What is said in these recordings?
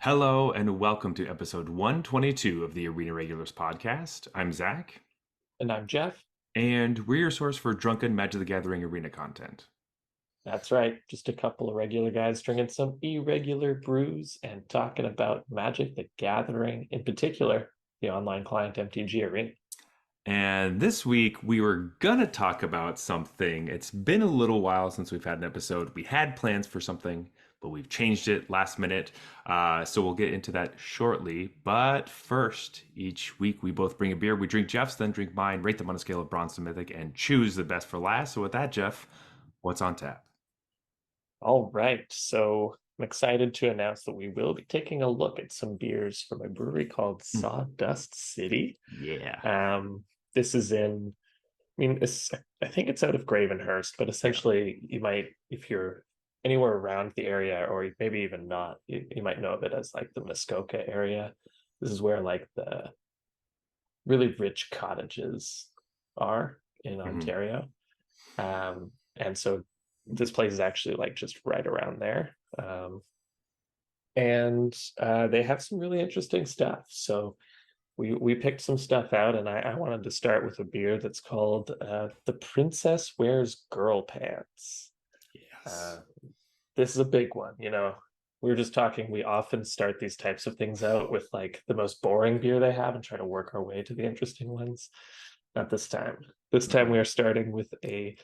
Hello and welcome to episode 122 of the Arena Regulars podcast. I'm Zach, And I'm Jeff. and we're your source for drunken Magic the Gathering arena content. That's right. Just a couple of regular guys drinking some irregular brews and talking about Magic the Gathering, in particular, the online client MTG Arena. And this week we were gonna talk about something. It's been a little while since we've had an episode. We had plans for something, but we've changed it last minute. So we'll get into that shortly. But first, each week we both bring a beer. We drink Jeff's, then drink mine, rate them on a scale of bronze to mythic, and choose the best for last. So with that, Jeff, what's on tap? All right. So I'm excited to announce that we will be taking a look at some beers from a brewery called Mm, Sawdust City. yeah. This is in, I think it's out of Gravenhurst, but Yeah. essentially you might, if you're anywhere around the area, or maybe even not, you might know of it as like the Muskoka area. This is where like the really rich cottages are in Mhm. Ontario. And so this place is actually like just right around there. And they have some really interesting stuff. So we picked some stuff out, and I wanted to start with a beer that's called The Princess Wears Girl Pants. Uh, Yes. this is a big one, We were just talking, we often start these types of things out with like the most boring beer they have and try to work our way to the interesting ones. Not this time. This time we Mhm. are starting with a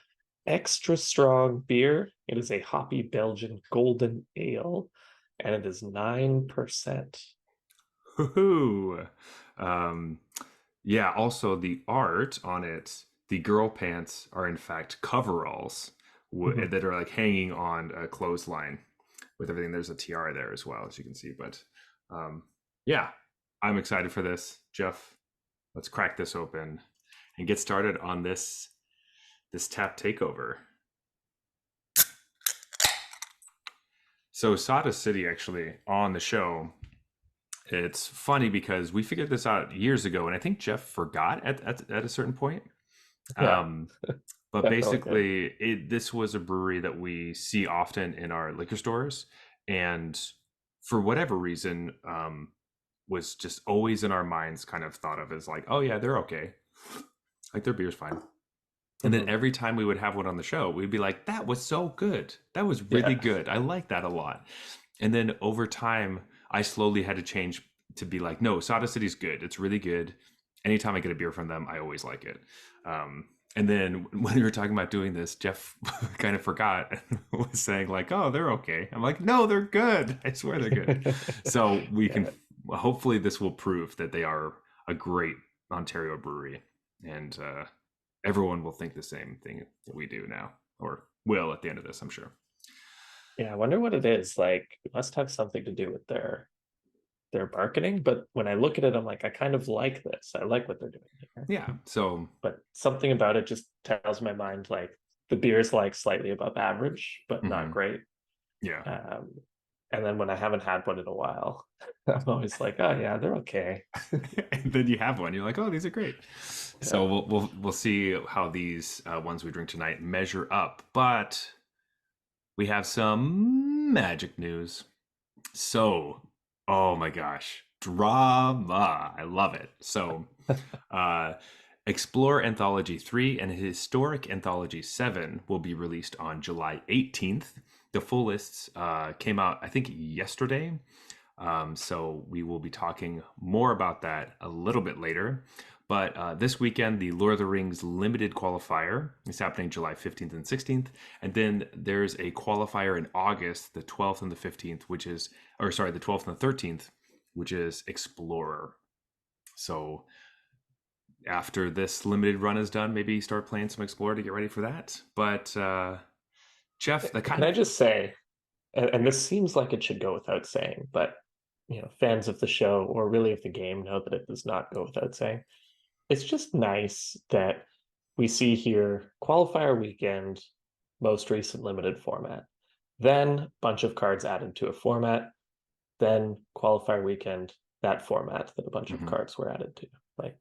extra strong beer. It is a hoppy Belgian golden ale, and it is 9%. Woohoo! Um, yeah, also the art on it, the girl pants are in fact coveralls Mhm. that are like hanging on a clothesline with everything. There's a tiara there as well, as you can see. But um, yeah, I'm excited for this. Jeff, let's crack this open and get started on this tap takeover. So Sada City actually on the show, it's funny because we figured this out years ago, and I think Jeff forgot at a certain point. Yeah, Um, but definitely did. basically, this was a brewery that we see often in our liquor stores, and for whatever reason, was just always in our minds, kind of thought of as like, oh yeah, they're okay, like their beer's fine. And then Mhm. every time we would have one on the show, we'd be like, that was so good. That was really Yeah. good. I like that a lot. And then over time, I slowly had to change to be like, no, Sada City's good. It's really good. Anytime I get a beer from them, I always like it. And then when we were talking about doing this, Jeff kind of forgot and was saying like, "Oh, they're okay." I'm like, "No, they're good. I swear they're good." So we can Yeah. hopefully this will prove that they are a great Ontario brewery, and everyone will think the same thing that we do now, or will at the end of this, I'm sure. Yeah, I wonder what it is. Like, it must have something to do with their marketing, but when I look at it, I'm like, I kind of like this. I like what they're doing here. Yeah. So But something about it just tells my mind like the beer's like slightly above average, but not mhm, great. yeah. Um, and then when I haven't had one in a while, I'm always like, oh yeah, they're okay. And then you have one. You're like, oh, these are great. Yeah. So we'll see how these ones we drink tonight measure up. But we have some magic news. So, oh my gosh, drama! I love it. So, uh, Explore Anthology 3 and Historic Anthology 7 will be released on July 18th. The full lists came out, I think, yesterday. So we will be talking more about that a little bit later. But this weekend, the Lord of the Rings limited qualifier is happening July 15th and 16th. And then there's a qualifier in August, the 12th and the 15th, the 12th and the 13th, which is Explorer. So after this limited run is done, maybe start playing some Explorer to get ready for that. But Jeff, the kind Can I of, just say, and this seems like it should go without saying, but fans of the show or really of the game know that it does not go without saying. It's just nice that we see here qualifier weekend, most recent limited format, then bunch of cards added to a format, then qualifier weekend, that format that a bunch of mhm. cards were added to. Like,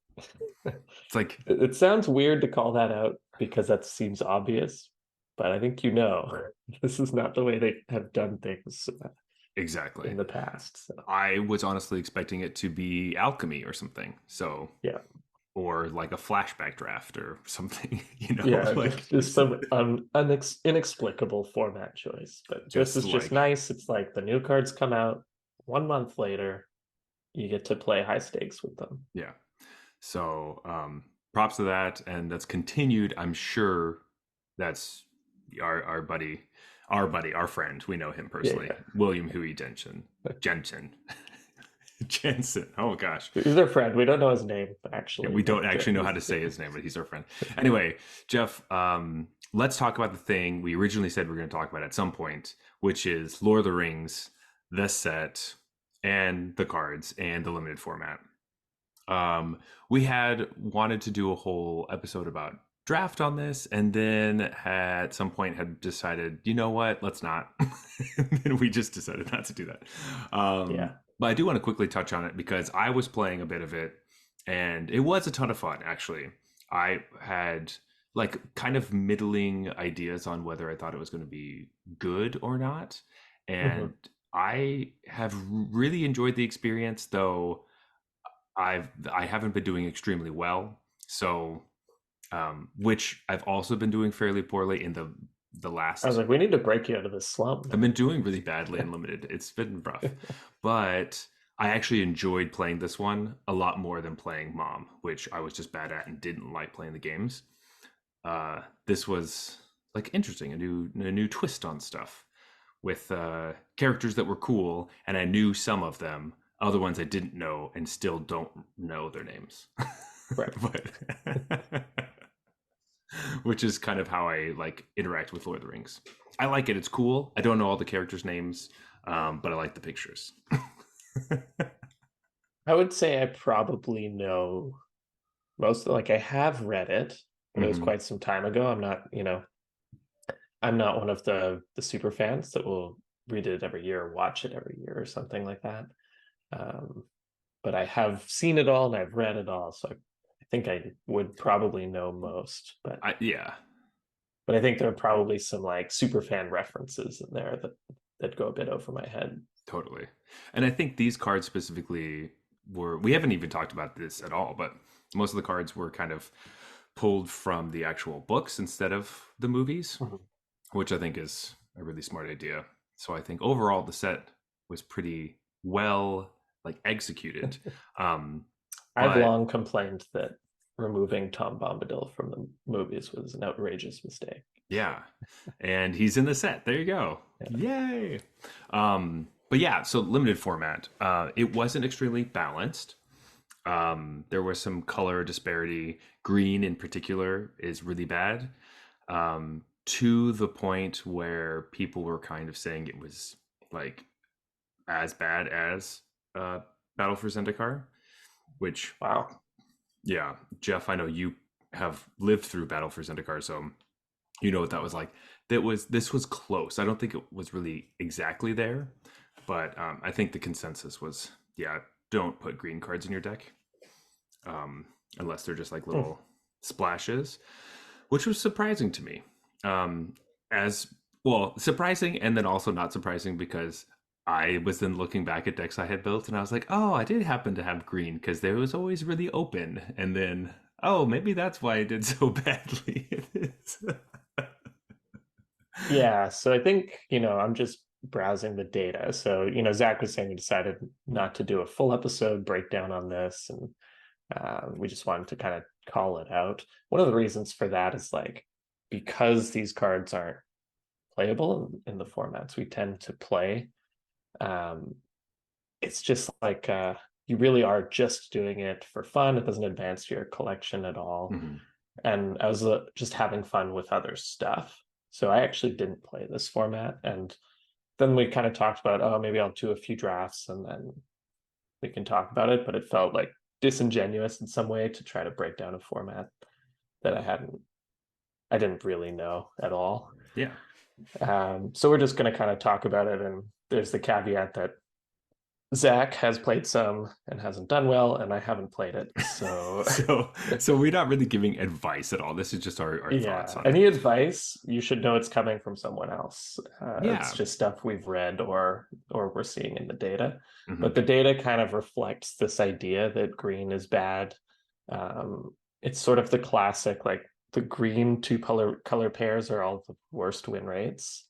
It's like it sounds weird to call that out because that seems obvious, but I think this is not the way they have done things exactly. in the past. So I was honestly expecting it to be alchemy or something. So, yeah, or like a flashback draft or something, you know, yeah, like just some inexplicable format choice. But this just is just like, nice. It's like the new cards come out 1 month later. You get to play high stakes with them. yeah. So, props to that. And that's continued. I'm sure that's our buddy, our friend. We know him personally, Yeah, William Hui Jensen. Jensen. Oh gosh. he's our friend. We don't know his name Yeah, actually, we don't but actually know how he's to say his name, but he's our friend. Anyway, Jeff, let's talk about the thing we originally said we are going to talk about at some point, which is Lord of the Rings, the set, and the cards, and the limited format. We had wanted to do a whole episode about draft on this, and then at some point had decided, you know what, let's not. And we just decided not to do that. yeah. But I do want to quickly touch on it because I was playing a bit of it, and it was a ton of fun. Actually, I had like kind of middling ideas on whether I thought it was going to be good or not, Hmm. and I have really enjoyed the experience, though I haven't been doing extremely well. So, which I've also been doing fairly poorly in the I was last. like, we need to break you out of this slump, I've been man. doing really badly in limited. It's been rough, but I actually enjoyed playing this one a lot more than playing Mom, which I was just bad at and didn't like playing the games. This was like interesting, a new twist on stuff with characters that were cool, and I knew some of them. Other ones I didn't know and still don't know their names. Right. But which is kind of how I like interact with Lord of the Rings. I like it. It's cool. I don't know all the characters' names, but I like the pictures. I would say I probably know most, like I have read it, but it was Hmm. quite some time ago. I'm not, I'm not one of the super fans that will read it every year or watch it every year or something like that. Um, but I have seen it all and I've read it all, so I think I would probably know most. Yeah, But I think there are probably some like super fan references in there that go a bit over my head. totally. And I think these cards specifically we haven't even talked about this at all, but most of the cards were kind of pulled from the actual books instead of the movies, Mhm. which I think is a really smart idea. So I think overall the set was pretty well like executed. Um, I've but long complained that removing Tom Bombadil from the movies was an outrageous mistake. yeah, and he's in the set. There you go. Yeah. Yay. But yeah, so limited format. It wasn't extremely balanced. There was some color disparity. Green in particular is really bad. To the point where people were kind of saying it was like as bad as uh, Battle for Zendikar, which, Wow. yeah, Jeff, I know you have lived through Battle for Zendikar, so you know what that was like. This was close. I don't think it was really exactly there, but I think the consensus was, yeah, don't put green cards in your deck, um, unless they're just like Hmm. little splashes, which was surprising to me. Um, as well, surprising and then also not surprising because I was then looking back at decks I had built and I was like, oh, I did happen to have green because there was always really open. And then, oh, maybe that's why I did so badly. Yeah, so I think, I'm just browsing the data. So, Zach was saying we decided not to do a full episode breakdown on this, and we just wanted to kind of call it out. One of the reasons for that is like because these cards aren't playable in the formats we tend to play, um, it's just like you really are just doing it for fun. It doesn't advance your collection at all. Mhm. And I was just having fun with other stuff. So I actually didn't play this format. And then we kind of talked about, oh, maybe I'll do a few drafts and then we can talk about it. But it felt like disingenuous in some way to try to break down a format that I didn't really know at all. Yeah. So we're just going to kind of talk about it. And there's the caveat that Zach has played some and hasn't done well, and I haven't played it. So, So we're not really giving advice at all. This is just our thoughts yeah, on it. any advice, you should know it's coming from someone else. It's Yeah. just stuff we've read or we're seeing in the data. Hmm. But the data kind of reflects this idea that green is bad. It's sort of the classic, like the green two color pairs are all the worst win rates.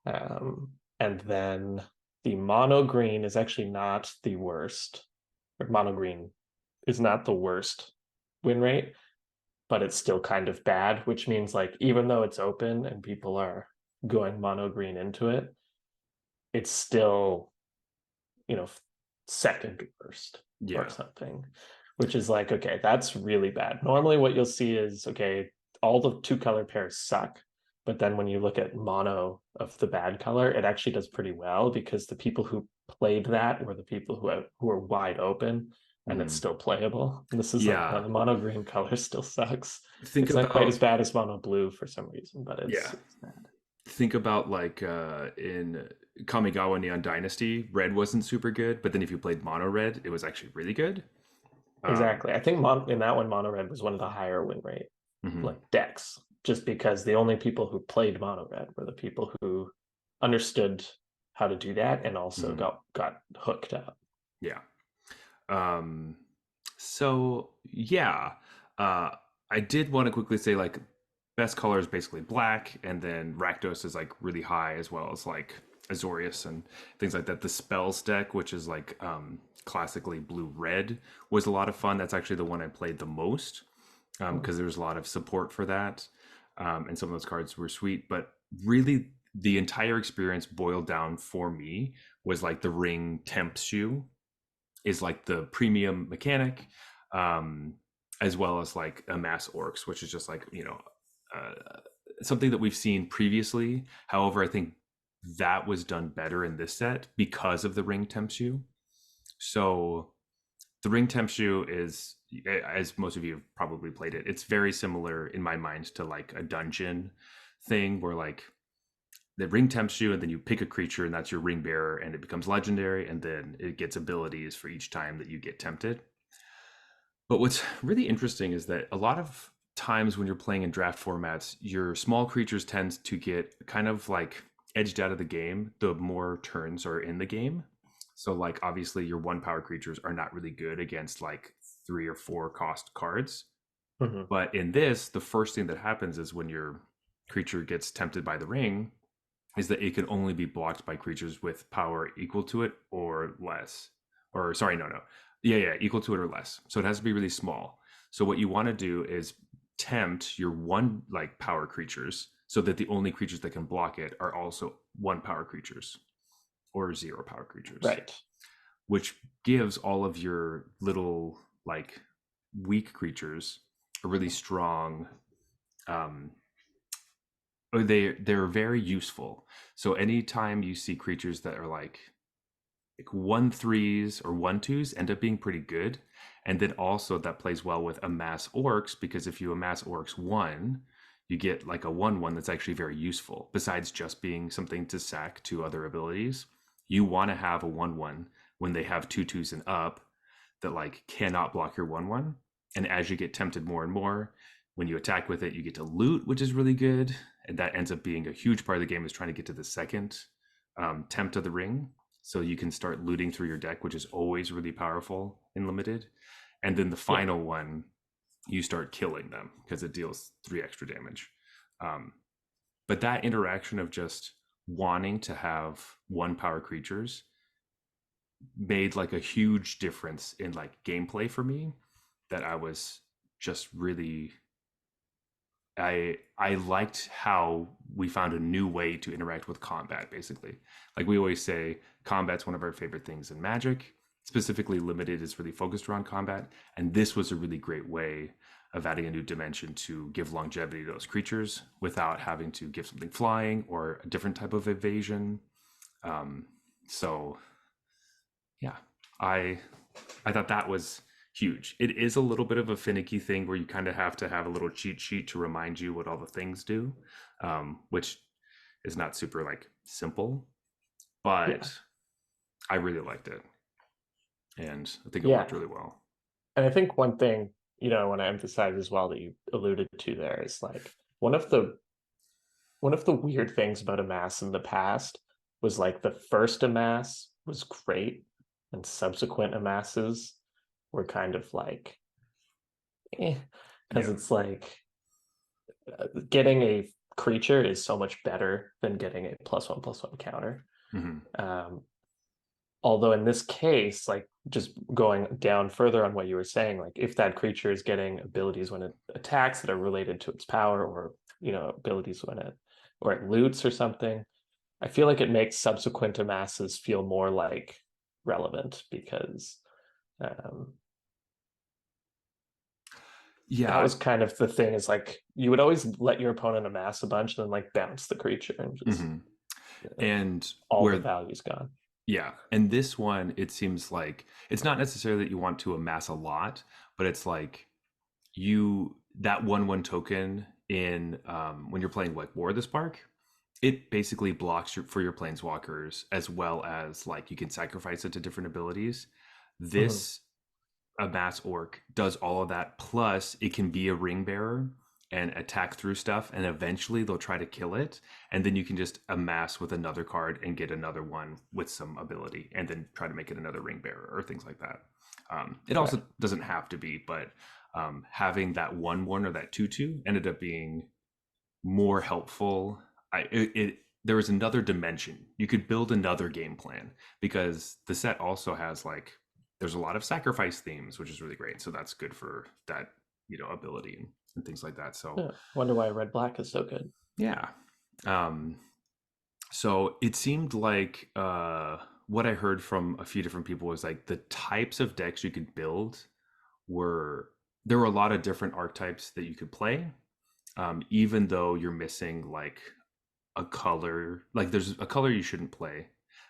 And then the mono green is actually not the worst, or mono green is not the worst win rate, but it's still kind of bad, which means like even though it's open and people are going mono green into it, it's still, you know, second worst or Yeah. something, which is like, okay, that's really bad. Normally, what you'll see is, okay, all the two color pairs suck. But then when you look at mono of the bad color, it actually does pretty well because the people who played that were the people who are wide open and it's Hmm. still playable. And this is like, no, Yeah. the mono green color still sucks. Think It's not quite about as bad as mono blue for some reason, but yeah. it's bad. Think about like in Kamigawa Neon Dynasty, red wasn't super good, but then if you played mono red, it was actually really good. Um, Exactly. I think in that one, mono red was one of the higher win rate mhm. like decks, just because the only people who played mono red were the people who understood how to do that and also Mhm. got hooked up. Yeah. Um, so yeah, uh, I did want to quickly say like best color is basically black, and then Rakdos is like really high as well as like Azorius and things like that. The spells deck, which is like classically blue red, was a lot of fun. That's actually the one I played the most because there was a lot of support for that, and some of those cards were sweet. But really, the entire experience boiled down for me was like the ring temp shoe is like the premium mechanic, um, as well as like amass orcs, which is just like something that we've seen previously. However, I think that was done better in this set because of the ring temp shoe. So the ring temp shoe is, as most of you have probably played it, it's very similar in my mind to like a dungeon thing where like the ring tempts you and then you pick a creature and that's your ring bearer and it becomes legendary and then it gets abilities for each time that you get tempted. But what's really interesting is that a lot of times when you're playing in draft formats, your small creatures tend to get kind of like edged out of the game the more turns are in the game. So like obviously your one power creatures are not really good against like 3 or 4 cost cards. Mm-hmm. But in this, the first thing that happens is when your creature gets tempted by the ring, is that it can only be blocked by creatures with power equal to it or less. Or sorry, no. Yeah, equal to it or less. So it has to be really small. So what you want to do is tempt your one like power creatures so that the only creatures that can block it are also one power creatures or 0 power creatures, Right. which gives all of your little like weak creatures a really strong um, they're very useful. So anytime you see creatures that are like 1/3s or 1/2s end up being pretty good. And then also that plays well with amass orcs because if you amass orcs 1, you get like a 1/1 that's actually very useful. Besides just being something to sack 2 other abilities, you want to have a 1/1 when they have 2/2s and up that like cannot block your 1/1. And as you get tempted more and more, when you attack with it, you get to loot, which is really good. And that ends up being a huge part of the game is trying to get to the second tempt of the ring. So you can start looting through your deck, which is always really powerful in limited. And then the Yeah. final one, you start killing them because it deals 3 extra damage. Um, but that interaction of just wanting to have one power creatures made like a huge difference in like gameplay for me that I was just really I liked how we found a new way to interact with combat basically. Like we always say combat's one of our favorite things in Magic. Specifically limited is really focused around combat and this was a really great way of adding a new dimension to give longevity to those creatures without having to give something flying or a different type of evasion. Um, so yeah, I I thought that was huge. It is a little bit of a finicky thing where you kind of have to have a little cheat sheet to remind you what all the things do, which is not super like simple, Yeah. but I really liked it. and I think it worked Yeah. really well. And I think one thing, I want to emphasize as well that you alluded to there is like one of the weird things about Amass in the past was like the first Amass was great, and subsequent Amasses were kind of like, because Yeah. it's like getting a creature is so much better than getting a +1/+1 counter. Hmm. Um, Although in this case, like just going down further on what you were saying, like if that creature is getting abilities when it attacks that are related to its power, or abilities when it loots or something, I feel like it makes subsequent amasses feel more like relevant because um, that Yeah. was kind of the thing, is like you would always let your opponent amass a bunch and then like bounce the creature and just Hmm. And all the where value's gone. Yeah, and this one, it seems like it's not necessarily that you want to amass a lot, but it's like that 1/1 token in when you're playing like War of the Spark, it basically blocks for your planeswalkers, as well as like you can sacrifice it to different abilities. Mhm. This a mass orc does all of that, plus it can be a ring bearer and attack through stuff, and eventually they'll try to kill it, and then you can just amass with another card and get another one with some ability, and then try to make it another ring bearer or things like that. It Right. also doesn't have to be, but having that 1/1 or that 2/2 ended up being more helpful. There was another dimension. You could build another game plan, because the set also has like there's a lot of sacrifice themes, which is really great. So that's good for that, ability and things like that. So Yeah. Wonder why red black is so good. yeah. Um, so it seemed like what I heard from a few different people was like the types of decks you could build were there were a lot of different archetypes that you could play, even though you're missing like a color. Like there's a color you shouldn't play,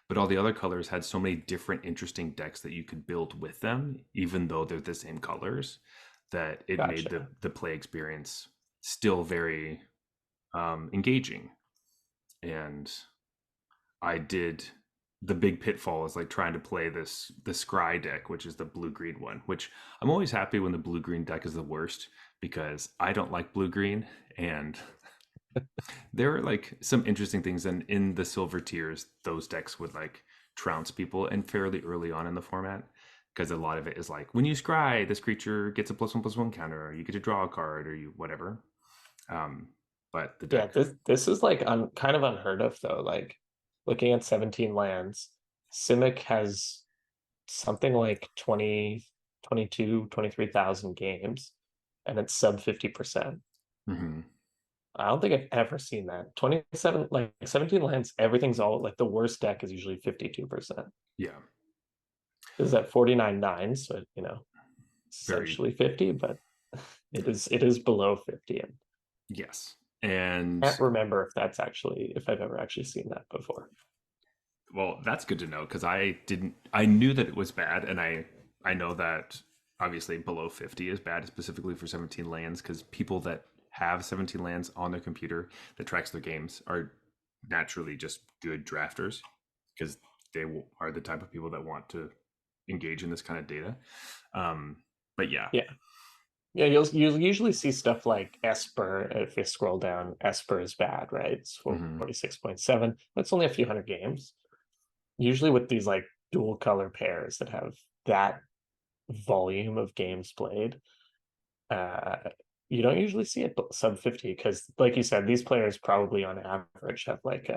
but all the other colors had so many different interesting decks that you could build with them, even though they're the same colors, that it made the Gotcha. the play experience still very engaging. And I did the big pitfall is like trying to play the scry deck, which is the blue green one, which I'm always happy when the blue green deck is the worst, because I don't like blue green. And there are like some interesting things, and in the silver tiers those decks would like trounce people, and fairly early on in the format, because a lot of it is like when you scry this creature gets a +1/+1 counter, or you get to draw a card, or you whatever. um but the Yeah, deck. this is like kind of unheard of though. Like looking at 17 lands, Simic has something like 20, 22, 23,000 games, and it's sub 50%. Hmm. I don't think I've ever seen that. 27, like 17 lands, everything's all like the worst deck is usually 52%. Yeah, This is at 49 nines, so very. essentially 50, but it is below 50. And Yes. And can't remember if I've ever actually seen that before. well, that's good to know, because I knew that it was bad, and I know that obviously below 50 is bad, specifically for 17 lands, because people that have 17 lands on their computer that tracks their games are naturally just good drafters, because they are the type of people that want to engage in this kind of data. um but yeah. Yeah. Yeah, you'll usually see stuff like Esper. If you scroll down, Esper is bad, right? It's Hmm. 46.7. That's only a few hundred games. Usually with these like dual color pairs that have that volume of games played, uh, you don't usually see it sub 50, because, like you said, these players probably on average have like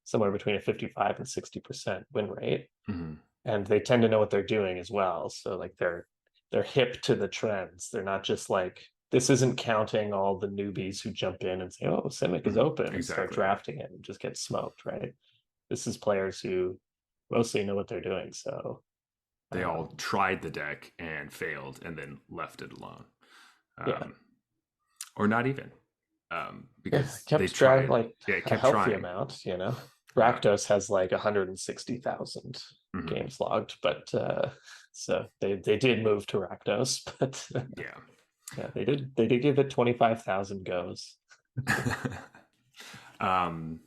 somewhere between a 55 and 60% win rate, Hmm. and they tend to know what they're doing as well. So like they're hip to the trends. They're not just like, this isn't counting all the newbies who jump in and say, "Oh, Simic is Hmm. open," and start Exactly. drafting it and just get smoked, right? This is players who mostly know what they're doing. So They all um, tried the deck and failed, and then left it alone. yeah, um or not even, yeah, because they kept trying tried. like Yeah, it a kept healthy trying. amount. Yeah. Rakdos has like 160,000 Hmm. games logged, but so they did move to Rakdos, but Yeah. yeah, they did give it 25,000 goes. um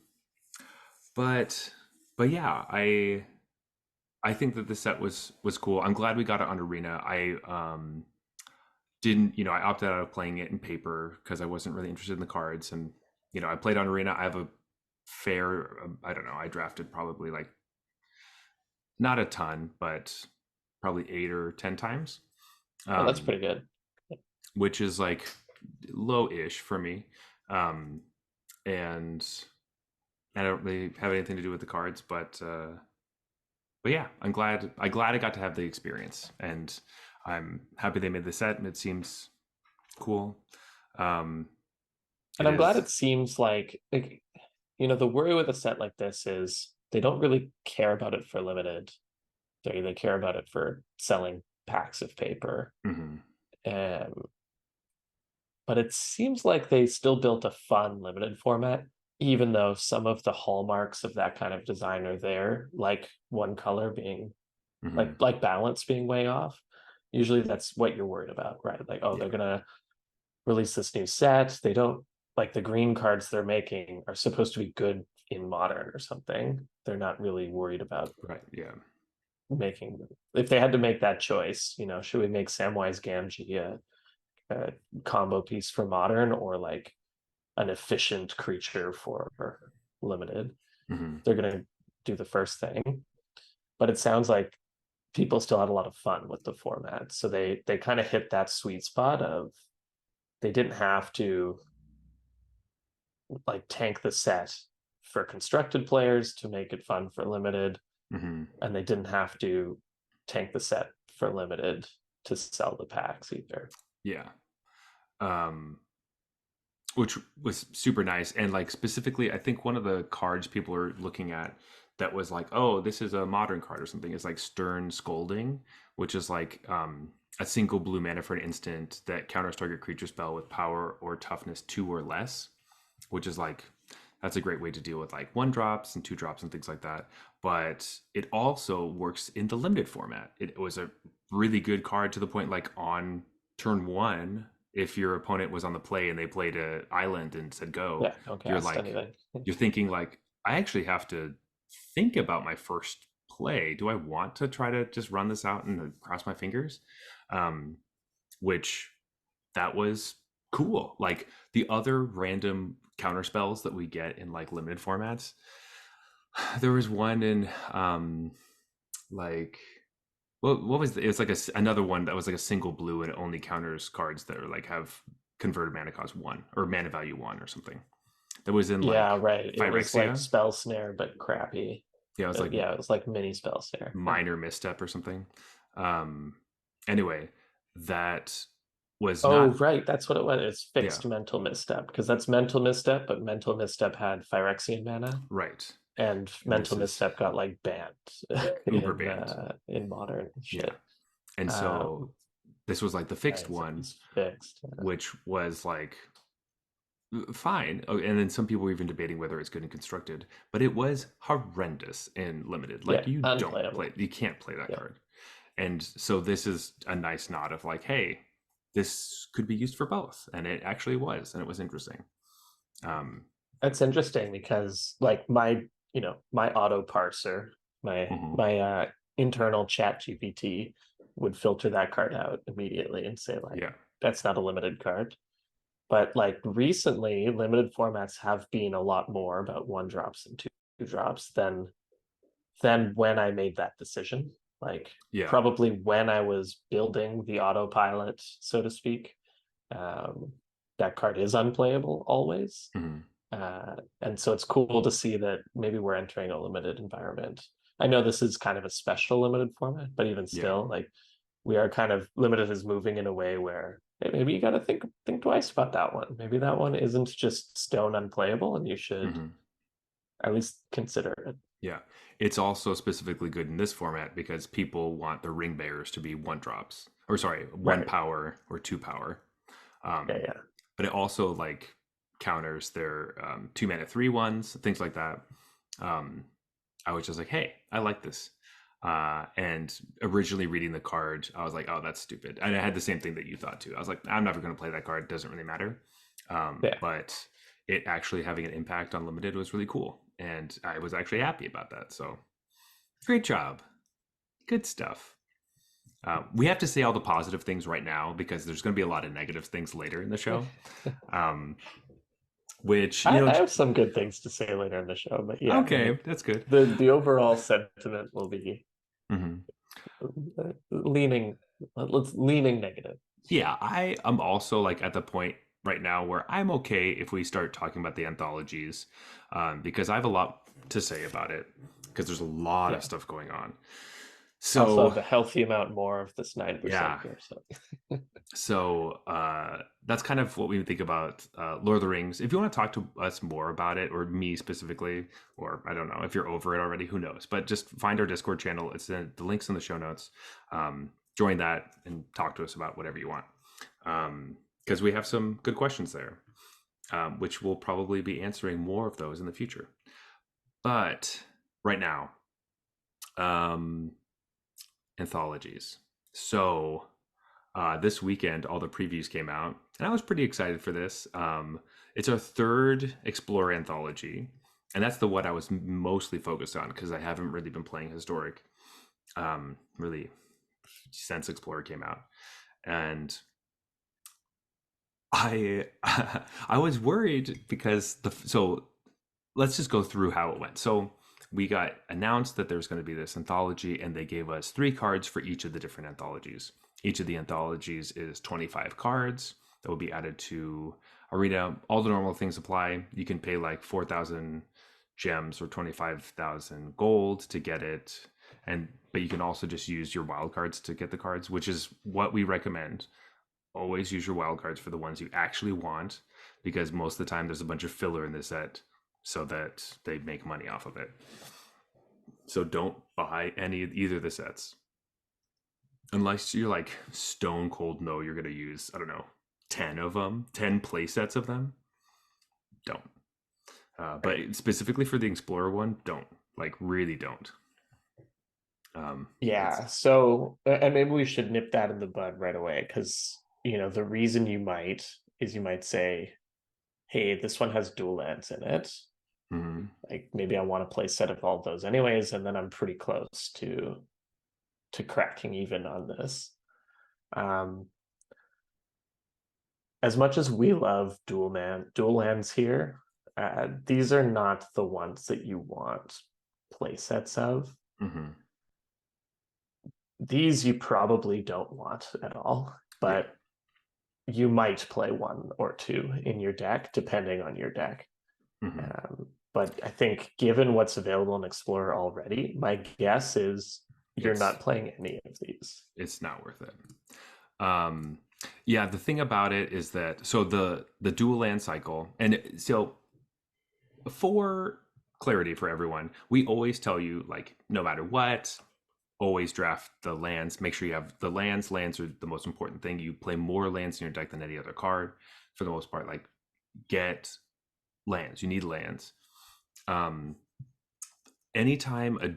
but but yeah, I think that the set was cool. I'm glad we got it on Arena. I didn't, I opted out of playing it in paper because I wasn't really interested in the cards, and I played on Arena. I have a fair, I don't know, I drafted probably like not a ton, but probably 8 or 10 times, Oh, that's um, pretty good. which is like low-ish for me. Um, and I don't really have anything to do with the cards, but yeah, I'm glad I got to have the experience, and I'm happy they made the set. And it seems cool. Um, And it I'm glad is. it seems like the worry with a set like this is they don't really care about it for limited. They care about it for selling packs of paper. Mhm, Um, but it seems like they still built a fun limited format, even though some of the hallmarks of that kind of design are there, like one color being mhm. like balance being way off. Usually that's what you're worried about, right? Like, oh, Yeah, they're gonna release this new set. They don't like the green cards they're making are supposed to be good in modern or something. They're not really worried about right. Yeah. making if they had to make that choice, should we make Samwise Gamgee a combo piece for modern or like an efficient creature for limited? Mhm. They're gonna do the first thing. But it sounds like people still had a lot of fun with the format. So they kind of hit that sweet spot of they didn't have to like tank the set for constructed players to make it fun for limited, Mhm. and they didn't have to tank the set for limited to sell the packs either. Yeah. Um, which was super nice. And like specifically, I think one of the cards people are looking at that was like, oh, this is a modern card or something, is like Stern Scolding, which is like a single blue mana for an instant that counters target creature spell with power or toughness 2 or less, which is like that's a great way to deal with like 1 drops and 2 drops and things like that. But it also works in the limited format. It was a really good card to the point like on turn 1, if your opponent was on the play and they played a island and said go, Yeah, don't you're cast like anything. you're thinking like I actually have to think about my first play. Do I want to try to just run this out and cross my fingers? Um, which that was cool. Like the other random counter spells that we get in like limited formats. There was one in like what was it was like another one that was like a single blue and it only counters cards that are like have converted mana cost 1 or mana value 1 or something. That was in Yeah, like right. It was like Phyrexia. spell snare, but crappy. Yeah, it was like Yeah, it was like mini spell snare. Yeah. minor misstep or something. Um, anyway, that was Oh, not. right. That's what it was. It's Yeah, fixed mental misstep because that's mental misstep, but mental misstep had Phyrexian mana, right. and And mental this is misstep got like banned uber banned. in modern Yeah, shit. and so Um, this was like the fixed nice. It one, was fixed. which was like fine. Oh, and then some people were even debating whether it's good and constructed, but it was horrendous in limited. Like Yeah, you don't play, unplayable. you can't play that Yeah, card. And so this is a nice nod of like, hey, this could be used for both, and it actually was, and it was interesting. Um, that's interesting because like my auto parser, my mhm, my internal chat GPT would filter that card out immediately and say like yeah, that's not a limited card. But like recently, limited formats have been a lot more about 1 drops and 2 drops than when I made that decision. Like yeah, probably when I was building the autopilot, so to speak, um, that card is unplayable always. mhm, And so it's cool to see that maybe we're entering a limited environment. I know this is kind of a special limited format, but even yeah, still, like we are kind of limited is moving in a way where hey, maybe you got to think twice about that one. Maybe that one isn't just stone unplayable, and you should mhm, at least consider it. yeah. It's also specifically good in this format because people want the ring bearers to be 1 drops, or sorry, one Right. power or 2 power. Yeah. Um, Yeah. but it also like counters their 2 mana 3/1s, things like that. Um, I was just like, hey, I like this. And originally reading the card, I was like, oh, that's stupid. And I had the same thing that you thought too. I was like, I'm never going to play that card. It doesn't really matter. Yeah. But it actually having an impact on limited was really cool. And I was actually happy about that. So great job. good stuff. We have to say all the positive things right now because there's going to be a lot of negative things later in the show. Um, which I have some good things to say later in the show, but yeah, okay, that's good. the overall sentiment will be Hmm. leaning let's leaning negative. Yeah, I am also like at the point right now where I'm okay if we start talking about the anthologies, because I have a lot to say about it because there's a lot of Yeah. stuff going on. Also So have a healthy amount more of this 9% yeah, here. So that's kind of what we think about Lord of the Rings. If you want to talk to us more about it, or me specifically, or I don't know if you're over it already, who knows? But just find our Discord channel. It's in the links in the show notes. Join that and talk to us about whatever you want, because we have some good questions there, which we'll probably be answering more of those in the future. But right now, um, anthologies. So this weekend, all the previews came out, and I was pretty excited for this. It's our third Explorer anthology, and that's the one I was mostly focused on because I haven't really been playing Historic really since Explorer came out, and I I was worried because so let's just go through how it went. So we got announced that there's going to be this anthology, and they gave us 3 cards for each of the different anthologies. Each of the anthologies is 25 cards that will be added to Arena. All the normal things apply. You can pay like 4,000 gems or 25,000 gold to get it, and but you can also just use your wild cards to get the cards, which is what we recommend. Always use your wild cards for the ones you actually want, because most of the time there's a bunch of filler in this set so that they make money off of it. So don't buy either of the sets unless you're like stone cold no you're going to use, I don't know, 10 of them, 10 play sets of them. Don't. But right. specifically for the Explorer one, don't. Like really don't. It's Yeah. So and maybe we should nip that in the bud right away because the reason you might say, hey, this one has dual lands in it. mhm. Like maybe I want to play a set of all of those anyways, and then I'm pretty close to cracking even on this. Um, as much as we love dual lands here, these are not the ones that you want play sets of. Mhm. These you probably don't want at all, Yeah. but you might play one or two in your deck, depending on your deck. Mhm. But I think given what's available in Explorer already, my guess is you're it's not playing any of these. it's not worth it. um yeah, the thing about it is that so the dual land cycle, and so for clarity for everyone, we always tell you, like, no matter what, always draft the lands. Make sure you have the lands. Lands are the most important thing. You play more lands in your deck than any other card for the most part. Like, get lands. You need lands. Um, anytime a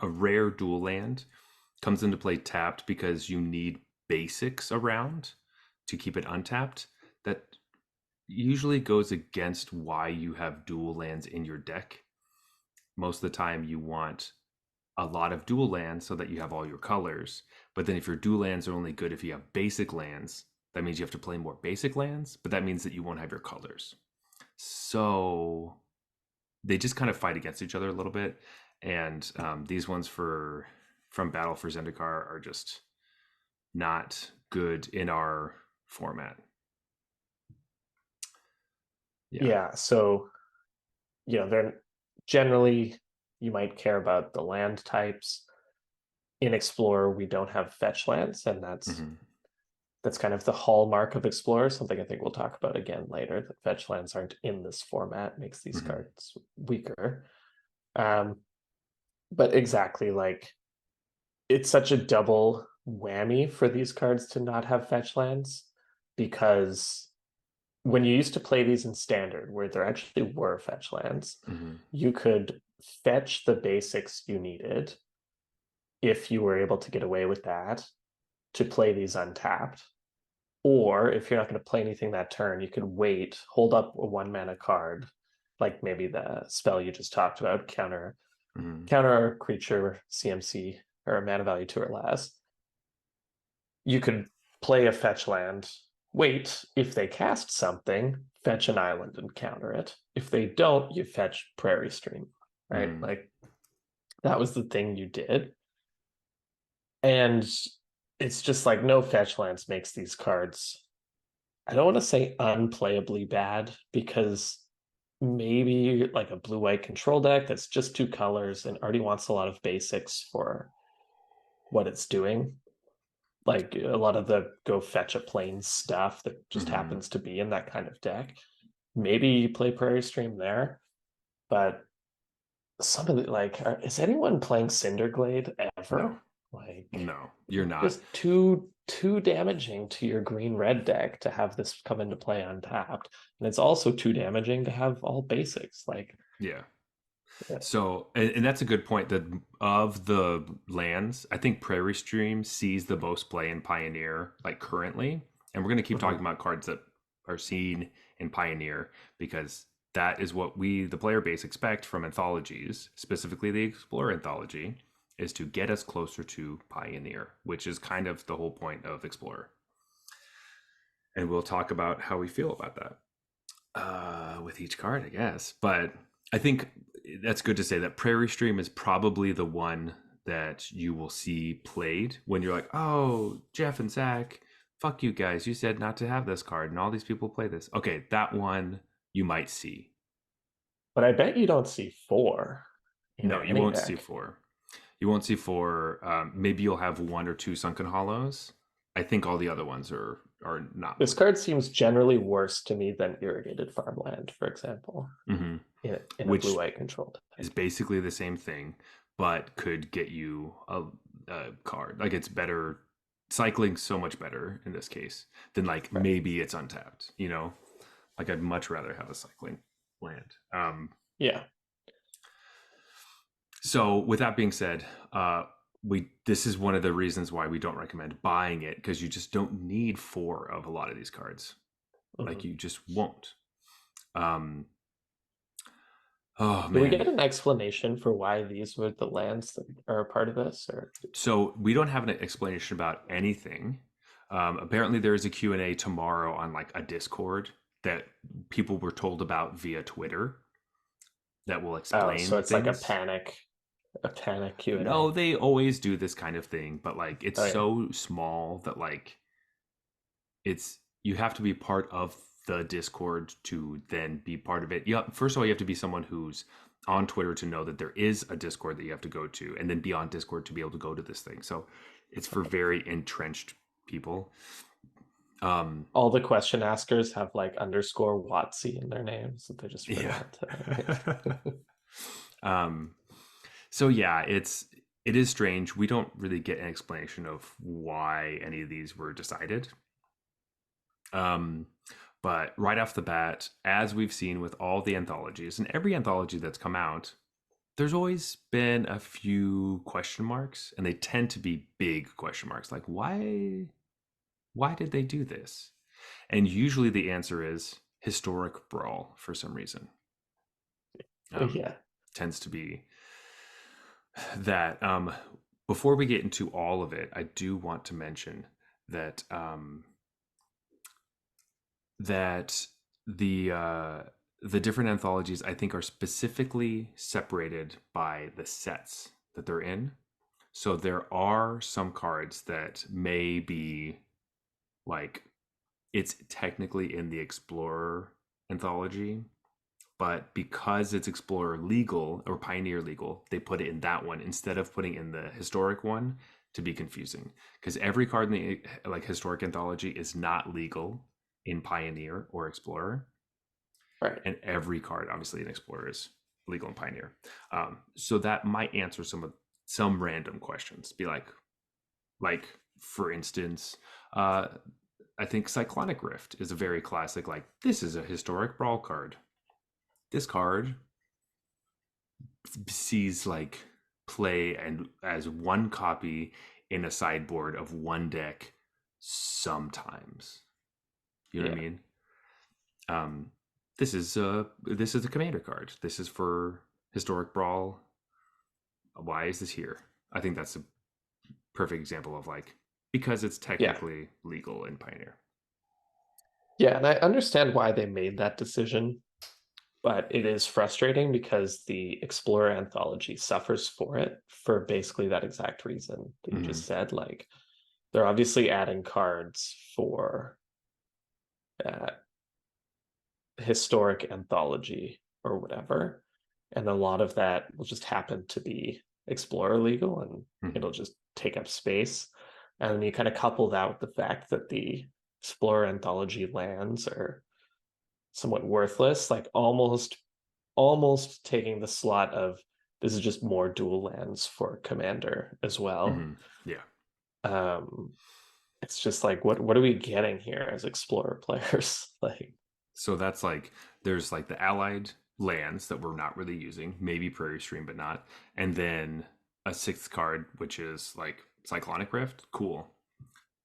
rare dual land comes into play tapped because you need basics around to keep it untapped, that usually goes against why you have dual lands in your deck. Most of the time you want a lot of dual lands so that you have all your colors. But then if your dual lands are only good if you have basic lands, that means you have to play more basic lands, but that means that you won't have your colors. So they just kind of fight against each other a little bit. And these ones from Battle for Zendikar are just not good in our format. Yeah. Yeah, so they're generally you might care about the land types. In Explorer, we don't have fetch lands, and Hmm. that's kind of the hallmark of Explorer, something I think we'll talk about again later. That fetch lands aren't in this format, makes these Hmm. cards weaker. Um, but exactly, like it's such a double whammy for these cards to not have fetch lands because when you used to play these in standard, where there actually were fetch lands, Hmm. you could fetch the basics you needed if you were able to get away with that to play these untapped. Or if you're not going to play anything that turn, you could wait, hold up a 1 mana card, like maybe the spell you just talked about, counter Mhm. counter a creature CMC or a mana value 2 or less, you could play a fetch land, wait, if they cast something, fetch an island and counter it. If they don't, you fetch Prairie Stream, right? Mhm. Like that was the thing you did. And it's just like no fetch lands makes these cards, I don't want to say unplayably bad, because maybe like a blue white control deck that's just 2 colors and already wants a lot of basics for what it's doing. Like a lot of the go fetch a plane stuff that just Mhm. happens to be in that kind of deck. Maybe you play Prairie Stream there, but some of the like, is anyone playing Cinderglade No. ever? Like, No, you're not. just too damaging to your green red deck to have this come into play untapped, and it's also too damaging to have all basics. Like, Yeah. yeah. So, and that's a good point. That of the lands, I think Prairie Stream sees the most play in Pioneer, like currently. And we're going to keep talking Mhm. about cards that are seen in Pioneer because that is what we, the player base, expect from anthologies, specifically the Explorer anthology, is to get us closer to Pioneer, which is kind of the whole point of Explorer. And we'll talk about how we feel about that with each card, I guess. But I think that's good to say that Prairie Stream is probably the one that you will see played when you're like, oh, Jeff and Zach, fuck you guys. You said not to have this card, and all these people play this. Okay, that one you might see. But I bet you don't see 4 in No, you any won't see deck. four. You won't see four. Maybe you'll have one or two Sunken Hollows. I think all the other ones are not This one. card seems generally worse to me than Irrigated Farmland, for example, Mm-hmm. in a Which blue-white controlled is deck. basically the same thing, but could get you a card. Like it's better, cycling so much better in this case than like Right. maybe it's untapped. You know, like I'd much rather have a cycling land. Yeah. So with that being said, we this is one of the reasons why we don't recommend buying it because you just don't need four of a lot of these cards. Like Mhm. you just won't. Um, oh Do we man, get an explanation for why these were the lands that are a part of this, or so we don't have an explanation about anything. Apparently, there is a Q&A tomorrow on like a Discord that people were told about via Twitter that will oh, so explain it's like things. a panic Q&A. No, they always do this kind of thing, but like it's Oh yeah. so small that like it's you have to be part of the Discord to then be part of it. Yeah, first of all, you have to be someone who's on Twitter to know that there is a Discord that you have to go to, and then be on Discord to be able to go to this thing. So it's for very entrenched people. Um, All the question askers have like underscore Watsy in their names that they just yeah. forgot to. um, so yeah, it is strange. We don't really get an explanation of why any of these were decided. Um, but right off the bat, as we've seen with all the anthologies and every anthology that's come out, there's always been a few question marks, and they tend to be big question marks. Like, why did they do this? And usually the answer is historic brawl for some reason. Um, Yeah. tends to be that. Before we get into all of it, I do want to mention that that the different anthologies I think are specifically separated by the sets that they're in. So there are some cards that may be like it's technically in the Explorer anthology, but because it's Explorer legal or Pioneer legal, they put it in that one instead of putting in the historic one to be confusing. Because every card in the like historic anthology is not legal in Pioneer or Explorer, Right. and every card obviously in Explorer is legal in Pioneer. So that might answer some random questions. Be like for instance, uh, I think Cyclonic Rift is a very classic. Like this is a historic brawl card. This card sees like play and as one copy in a sideboard of one deck sometimes. You know what I Yeah. mean? Um, this is a commander card. This is for historic brawl Why is this here? I think that's a perfect example of like, because it's Yeah. technically legal in Pioneer. Yeah, and I understand why they made that decision, but it is frustrating because the Explorer anthology suffers for it for basically that exact reason that you Mm-hmm. just said. Like, they're obviously adding cards for uh, historic anthology or whatever, and a lot of that will just happen to be Explorer legal, and Mm-hmm. it'll just take up space. And then you kind of couple that with the fact that the Explorer anthology lands are somewhat worthless, like almost taking the slot of this is just more dual lands for Commander as well. Mm-hmm. Yeah. Um, it's just like what are we getting here as Explorer players? Like, So that's like there's like the allied lands that we're not really using, maybe Prairie Stream, but not. And then a sixth card, which is like Cyclonic Rift. Cool.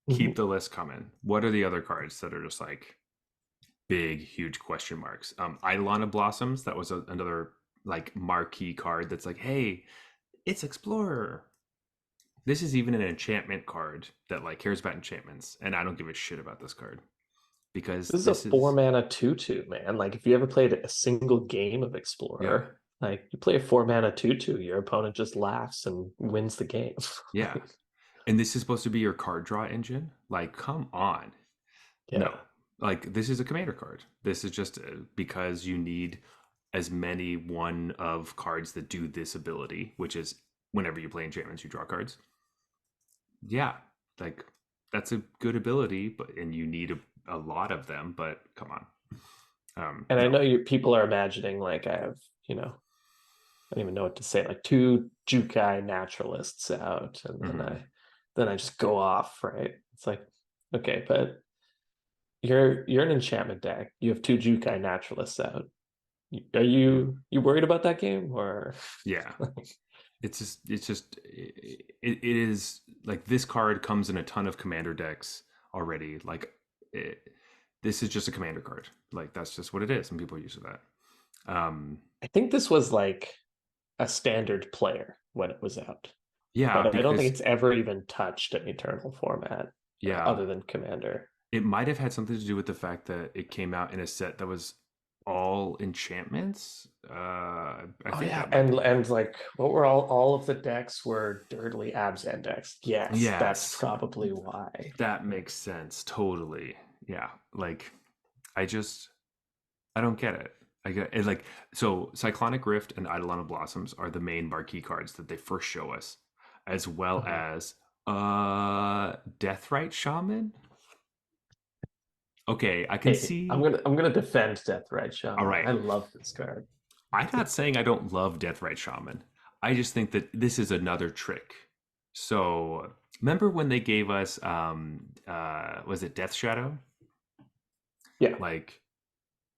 Keep mhm. the list coming. What are the other cards that are just like big, huge question marks? Eidolon of Blossoms, that was another like marquee card that's like, hey, it's Explorer. This is even an enchantment card that like cares about enchantments, and I don't give a shit about this card because This is a this four is mana 2/2, man. Like, if you ever played a single game of yeah, Explorer, like you play a 4 mana 2/2, your opponent just laughs and wins the game. yeah. Like, And this is supposed to be your card draw engine. Like, come on. No, yeah. like this is a commander card. This is just because you need as many one of cards that do this ability, which is whenever you play enchantments, you draw cards. Yeah, like that's a good ability, but and you need a lot of them. But come on, And I no, know people are imagining like I have, I don't even know what to say, like two Jukai naturalists out, and then mm-hmm. I just go off, right? It's like, okay, but you're an enchantment deck. You have two Jukai naturalists out. Are you worried about that game or Yeah. It is like this card comes in a ton of commander decks already. Like it, this is just a commander card. Like that's just what it is, and people are used to that. I think this was like a standard player when it was out, Yeah, but I don't think because it's ever even touched an eternal format yeah, other than Commander. it might have had something to do with the fact that it came out in a set that was all enchantments. I Oh think yeah, that might be. and like what were all of the decks were dirtily Abzan decks. Yes, that's Yes, probably why. that makes sense. Totally. Yeah. Like I just I don't get it. I get it. Like so Cyclonic Rift and Eidolon of Blossoms are the main marquee cards that they first show us, as well Mhm. as Deathrite Shaman. Okay, I can Hey, see. I'm gonna defend Death Right All Shaman. right. I love this card. I'm not saying I don't love Deathrite Shaman. I just think that this is another trick. So remember when they gave us was it Death Shadow? Yeah, Like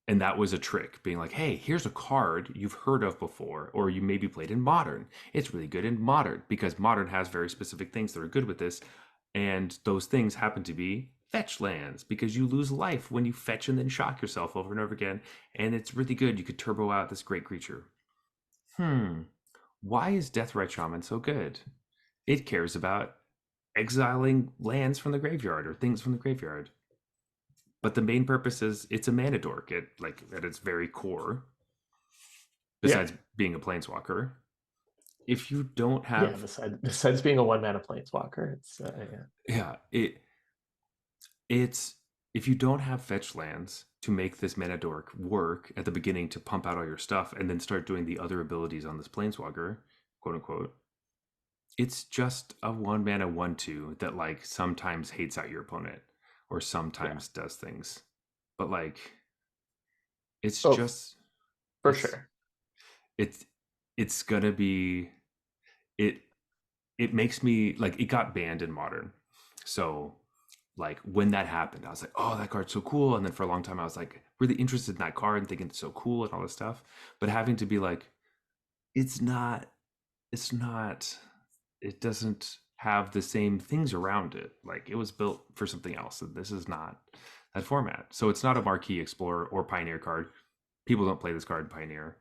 and that was a trick, being like, hey, here's a card you've heard of before, or you maybe played in Modern. It's really good in Modern because Modern has very specific things that are good with this. And those things happen to be fetch lands because you lose life when you fetch and then shock yourself over and over again. And it's really good. You could turbo out this great creature. Why is Deathrite Shaman so good? It cares about exiling lands from the graveyard or things from the graveyard. But the main purpose is it's a mana dork at its very core, yeah, besides being a planeswalker. If you don't yeah. have Besides being a 1 mana planeswalker, it's yeah. yeah, it's if you don't have fetch lands to make this mana dork work at the beginning to pump out all your stuff and then start doing the other abilities on this planeswalker, quote unquote, it's just a 1 mana 1/2 that like sometimes hates out your opponent or Yeah. sometimes does things. But like it's Oh, just for it's sure. it's it's gonna be it it makes me like it got banned in Modern. So like when that happened, I was like, oh, that card's so cool. And then for a long time I was like really interested in that card and thinking it's so cool and all this stuff. But having to be like, it's not, it's not, it doesn't have the same things around it. Like it was built for something else. And this is not that format. So it's not a marquee explorer or pioneer card. People don't play this card in Pioneer.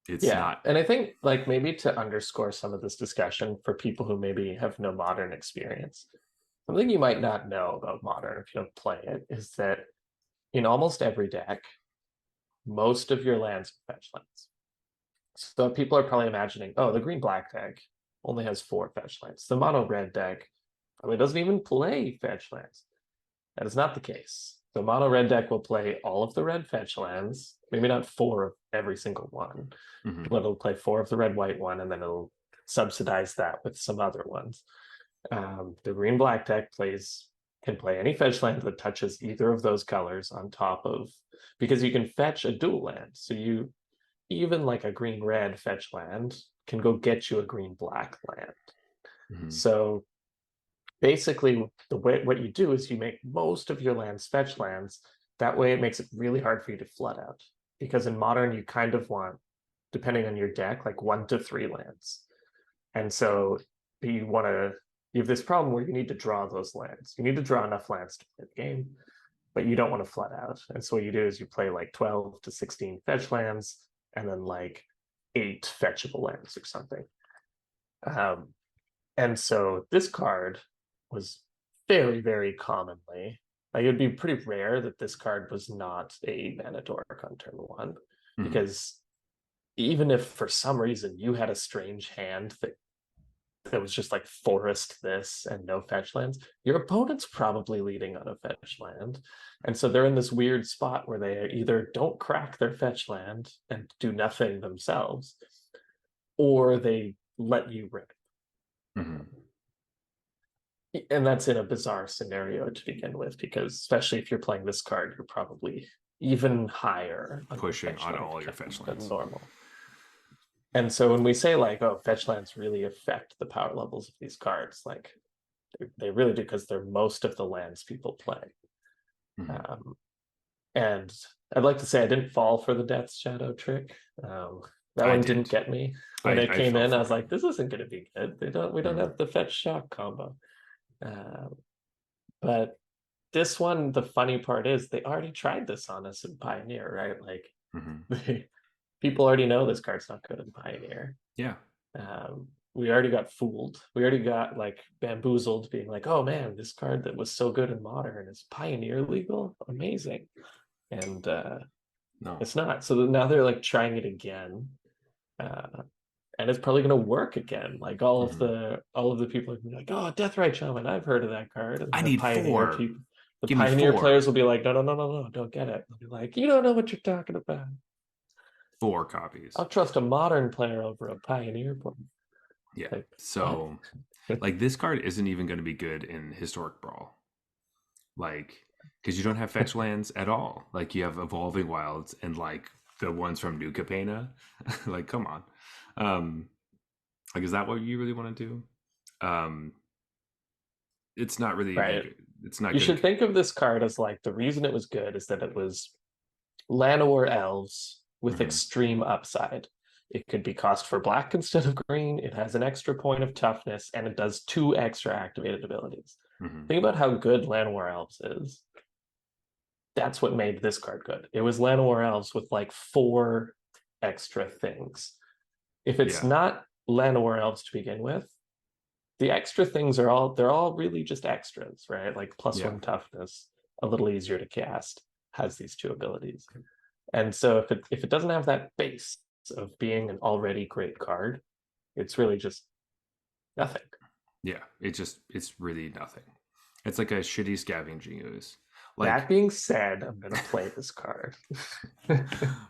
It's Yeah, not. and I think like maybe to underscore some of this discussion for people who maybe have no modern experience, something you might not know about modern if you don't play it is that in almost every deck, most of your lands are fetch lands. So people are probably imagining, oh, the green black deck only has 4 fetch lands. The mono red deck probably doesn't even play fetch lands. That is not the case. The mono red deck will play all of the red fetch lands, maybe not 4 of every single one, Mhm. but it'll play 4 of the red white one, and then it'll subsidize that with some other ones. The green black deck can play any fetch land that touches either of those colors on top of, because you can fetch a dual land. So you, even like a green red fetch land can go get you a green black land. Mhm. So basically, the way what you do is you make most of your lands fetch lands. That way, it makes it really hard for you to flood out, because in modern you kind of want, depending on your deck, like 1 to 3 lands. And so you have this problem where you need to draw those lands. You need to draw enough lands to play the game, but you don't want to flood out. And so what you do is you play like 12 to 16 fetch lands and then like 8 fetchable lands or something. Um, and so this card was very, very commonly, like it would be pretty rare that this card was not a mana dork on turn 1, Mhm. because even if for some reason you had a strange hand that was just like forest this and no fetch lands, your opponent's probably leading on a fetch land. And so they're in this weird spot where they either don't crack their fetch land and do nothing themselves, or they let you rip. Mhm. And that's in a bizarre scenario to begin with, because especially if you're playing this card, you're probably even higher on your Pushing fetch on land all your count fetch than lands. normal. And so when we say like, oh, fetch lands really affect the power levels of these cards, like they really do, because they're most of the lands people play. Mhm. Um, and I'd like to say I didn't fall for the Death's Shadow trick. That I one didn't did. get me. When I it I came fell in, I for was it. like, this isn't going to be good. We don't Mhm. have the fetch shock combo. Uh, but this one, the funny part is they already tried this on us in Pioneer, right? Like Mhm. people already know this card's not good in Pioneer. Yeah. We already got fooled. We already got like bamboozled, being like, "Oh man, this card that was so good in Modern is Pioneer legal, amazing," and No. it's not. So now they're like trying it again, uh, and it's probably going to work again. Like Mhm. all of the people are gonna be like, "Oh, Deathrite Shaman, I've heard of that card," and I then need 4. the Give me Pioneer 4. players will be like, "No, no, no, no, no, don't get it." They'll be like, "You don't know what you're talking about. 4 copies. I'll trust a Modern player over a Pioneer player." Yeah. Like what? So, like, this card isn't even going to be good in Historic Brawl. Like, because you don't have fetch lands at all. Like, you have Evolving Wilds and, like, the ones from New Capena. Like, come on. Um, like, is that what you really want to do? Um, it's not really even Right. good. It's not You gonna. should think of this card as like the reason it was good is that it was Llanowar elves with Mhm. extreme upside. It could be cost for black instead of green. It has an extra point of toughness, and it does 2 extra activated abilities. Mhm. Think about how good Llanowar elves is. That's what made this card good. It was Llanowar elves with like 4 extra things. If it's Yeah. not Llanowar elves to begin with, the extra things are all really just extras, right? Like plus Yeah. 1 toughness, a little easier to cast, has these 2 abilities. And so if it doesn't have that base of being an already great card, it's really just nothing. Yeah. It's really nothing. It's like a shitty scavenging ooze. That Like, being said, I'm gonna play this card.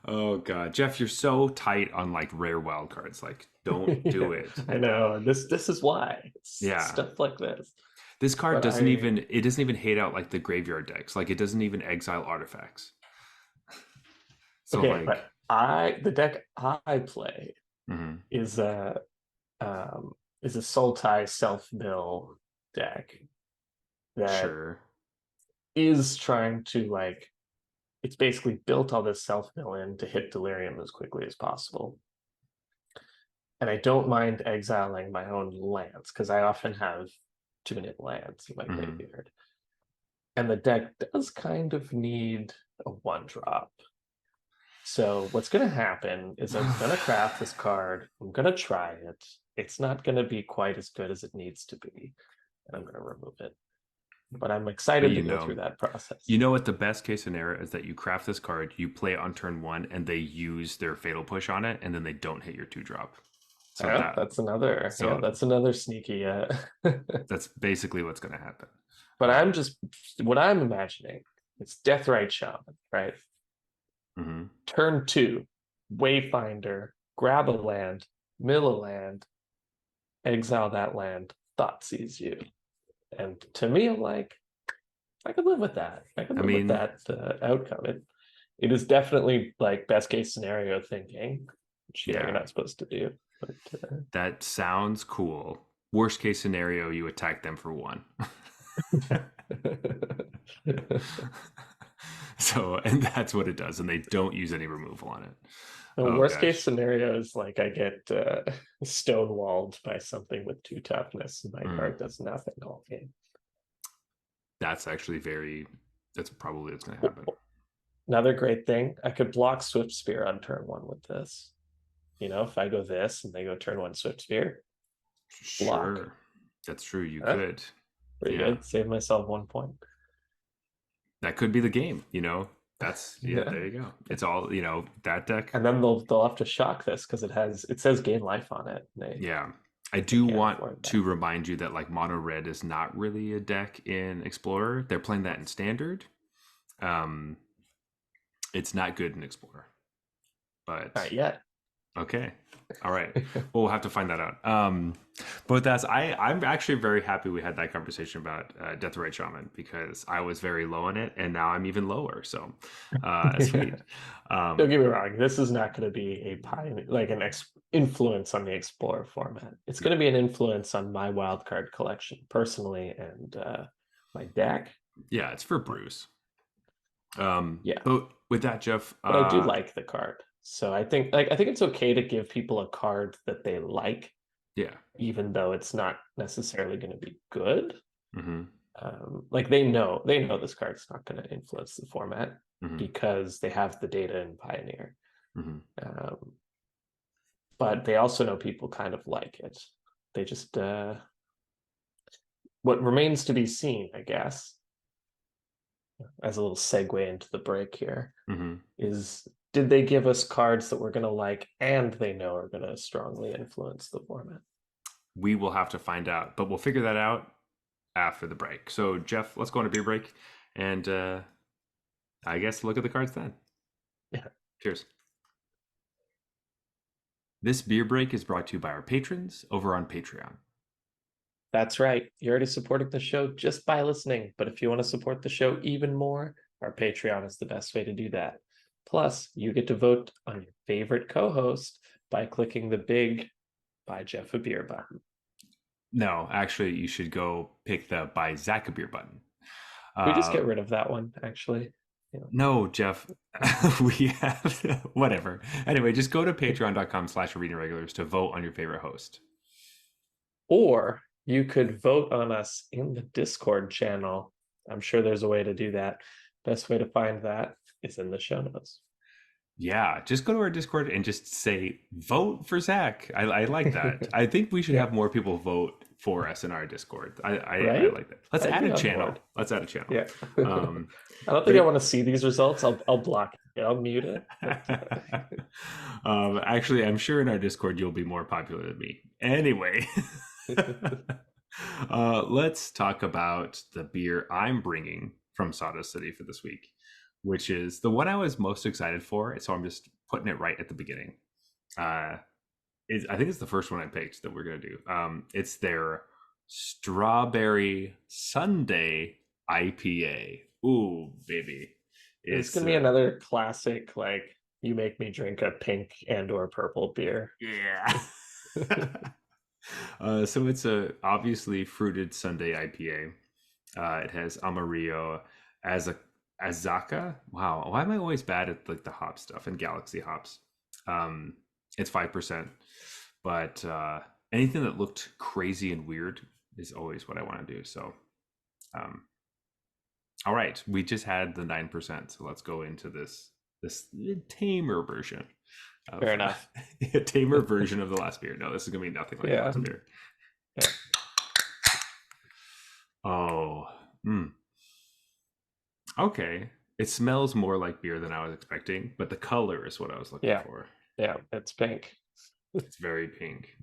oh god, Jeff, you're so tight on like rare wild cards. Like, don't Yeah, do it. I know. This is why. It's Yeah. stuff like this. This card But doesn't I even it doesn't even hate out like the graveyard decks. Like it doesn't even exile artifacts. So okay, like but I the deck I play mhm, is a um is a Sultai self-mill deck that sure. is trying to like, it's basically built all this self-mill in to hit delirium as quickly as possible. And I don't mind exiling my own lands because I often have 2 minute lands in my Mhm. graveyard. And the deck does kind of need a 1 drop. So what's going to happen is I'm going to craft this card. I'm going to try it. It's not going to be quite as good as it needs to be, and I'm going to remove it. But I'm But excited to go through that process. you know what the best case scenario is, that you craft this card, you play it on turn one, and they use their fatal push on it, and then they don't hit your 2-drop. So Yeah, that yeah, so that's another sneaky. that's basically what's going to happen. But Um, I'm just what I'm imagining. It's Deathrite Shaman, right? mhm. Turn two, Wayfinder, grab a land, mill a land, exile that land, thought sees you. And to me, I'm like, I could live with that. I could I live with mean, that outcome. It is definitely like best case scenario thinking, which you're yeah, not supposed to do. But that sounds cool. Worst case scenario, you attack them for 1. So, and that's what it does, and they don't use any removal on it. the Oh worst case gosh. scenario is like I get stonewalled by something with 2 toughness, and my Mm. card does nothing all game. That's actually that's probably what's going to happen. Another great thing, I could block Swift Spear on turn one with this. You know, if I go this and they go turn one Swift Spear, block. Sure. That's true. You Huh? could. Pretty Yeah. good. Save myself 1 point. That could be the game, yeah, Yeah. there you go. It's all, that deck. And then they'll have to shock this because it says gain life on it. Yeah. I They do can't want afford that. to remind you that like mono red is not really a deck in Explorer. They're playing that in standard. Um it's not good in Explorer. But Not yet. okay. All right. Well, we'll have to find that out. But that's I'm actually very happy we had that conversation about Death Ray Shaman, because I was very low on it, and now I'm even lower. So sweet. Don't Um, get me wrong. This is not going to be a pioneer, like an influence on the Explorer format. It's no, going to be an influence on my wildcard collection personally and my deck. yeah, it's for Bruce. Yeah, But with that, Jeff, but I do like the card. So I think it's okay to give people a card that they like, yeah. even though it's not necessarily going to be good. Hmm. Like they know this card's not going to influence the format Hmm. because they have the data in Pioneer. Hmm. Um, but they also know people kind of like it. They just what remains to be seen, I guess, as a little segue into the break here, Hmm. is did they give us cards that we're going to like and they know are going to strongly influence the format? We will have to find out, but we'll figure that out after the break. So, Jeff, let's go on a beer break, and I guess look at the cards then. Yeah. Cheers. This beer break is brought to you by our patrons over on Patreon. That's right. You're already supporting the show just by listening. But if you want to support the show even more, our Patreon is the best way to do that. Plus, you get to vote on your favorite co host by clicking the big Buy Jeff a Beer button. No, actually, you should go pick the Buy Zach a Beer button. We just Uh, get rid of that one, actually. Yeah. no, Jeff, we have whatever. Anyway, just go to patreon.com/arena regulars to vote on your favorite host. Or you could vote on us in the Discord channel. I'm sure there's a way to do that. Best way to find that is in the show notes. Yeah, just go to our Discord and just say vote for Zach. I like that. I think we should Yeah. have more people vote for us in our Discord. I Right? like that. Let's I'd add be a on channel. board. Let's add a channel. Yeah. Um, I don't think I but want to see these results. I'll block it. I'll mute it. actually, I'm sure in our Discord you'll be more popular than me. Anyway, let's talk about the beer I'm bringing from Sawdust City for this week, which is the one I was most excited for. So I'm just putting it right at the beginning. I think it's the first one I picked that we're gonna do. It's their Strawberry Sunday IPA. Ooh, baby, It's it's gonna be another classic, like you make me drink a pink and or purple beer. yeah. So it's a obviously fruited Sunday IPA. It has Amarillo as a Azaka. Wow, why am I always bad at like the hop stuff and Galaxy hops? Um, it's 5%, but anything that looked crazy and weird is always what I want to do. So, um, all right, we just had the 9%, so let's go into this this tamer version Fair of enough. a tamer version of the last beer. No, this is gonna be nothing like the Yeah. last beer. Yeah. Oh, mm. Okay. It smells more like beer than I was expecting, but the color is what I was looking Yeah. for. Yeah. It's pink. It's very pink.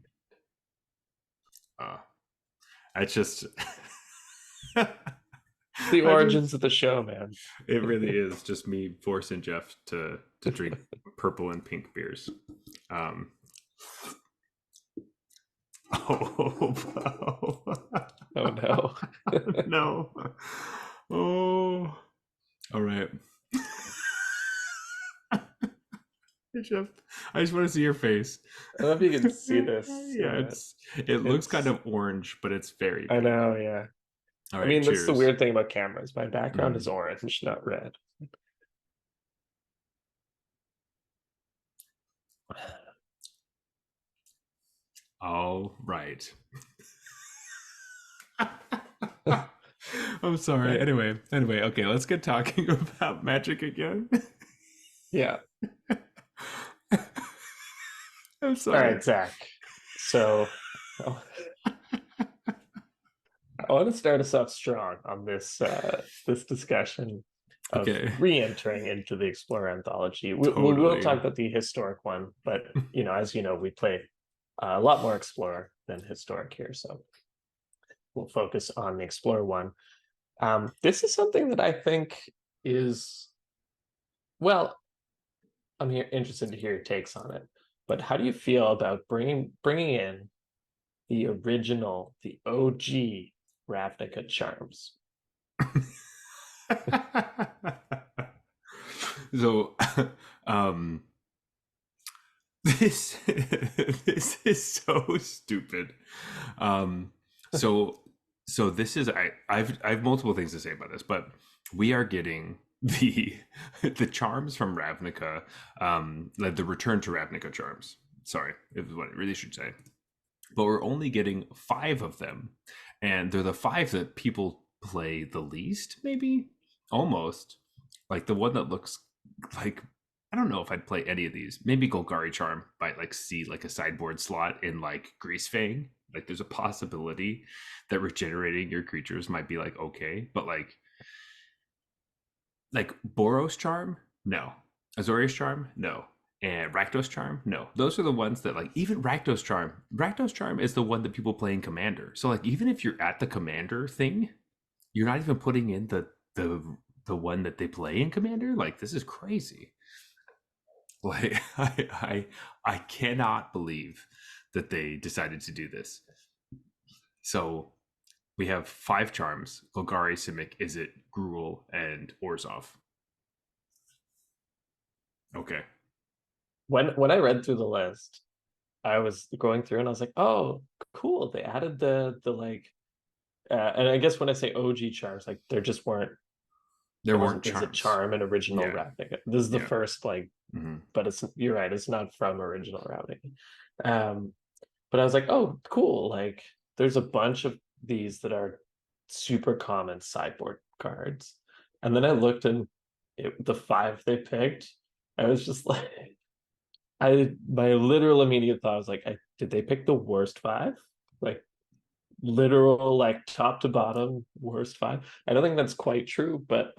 Uh, it's just, The I just, origins of the show, man. it really is just me forcing Jeff to drink purple and pink beers. Um, oh, Oh no. no. Oh, all right. Hey, Jeff, I just want to see your face. I don't know if you can see this. Yeah, it looks kind It's of orange, but it's very I pink. know, yeah. All I right, mean, that's the cheers. weird thing about cameras. My background is Mm. orange, not red. All right. I'm sorry. Right. Anyway, okay, let's get talking about magic again. Yeah. I'm All sorry. right, Zach. So oh, I want to start us off strong on this discussion of Okay, re-entering into the Explorer anthology. We will totally. talk about the historic one, but as you know, we play a lot more Explorer than historic here, so we'll focus on the Explorer one. This is something that I think is well. I'm here interested to hear your takes on it. But how do you feel about bringing in the original, the OG Ravnica charms? So, um, this this is so stupid. Um, so this is I've multiple things to say about this, but we are getting the the charms from Ravnica, like the return to Ravnica charms. Sorry, is what it really should say. But we're only getting 5 of them, and they're the 5 that people play the least, maybe almost like the one that looks like I don't know if I'd play any of these. Maybe Golgari Charm might like see like a sideboard slot in like Greasefang. Like there's a possibility that regenerating your creatures might be like okay, but like Boros Charm, no. Azorius Charm, no. And Rakdos Charm, no. Those are the ones that like even Rakdos Charm is the one that people play in Commander. So like even if you're at the Commander thing, you're not even putting in the the one that they play in Commander. Like this is crazy. Like I cannot believe that they decided to do this. So we have 5 charms: Golgari, Simic, Izzet, Gruul, and Orzhov. Okay. When I read through the list, I was going through and I was like, oh, cool. They added the like and I guess when I say OG charms, like There there weren't wasn't is a charms. charm in original Yeah. Ravnica. This is the Yeah. first like, Hmm. but you're right, it's not from original Ravnica. Um but I was like, oh, cool. Like there's a bunch of these that are super common sideboard cards. And then I looked and the 5 they picked, I was just like, my literal immediate thought was like, did they pick the worst 5? Like literal, like top to bottom worst 5. I don't think that's quite true, but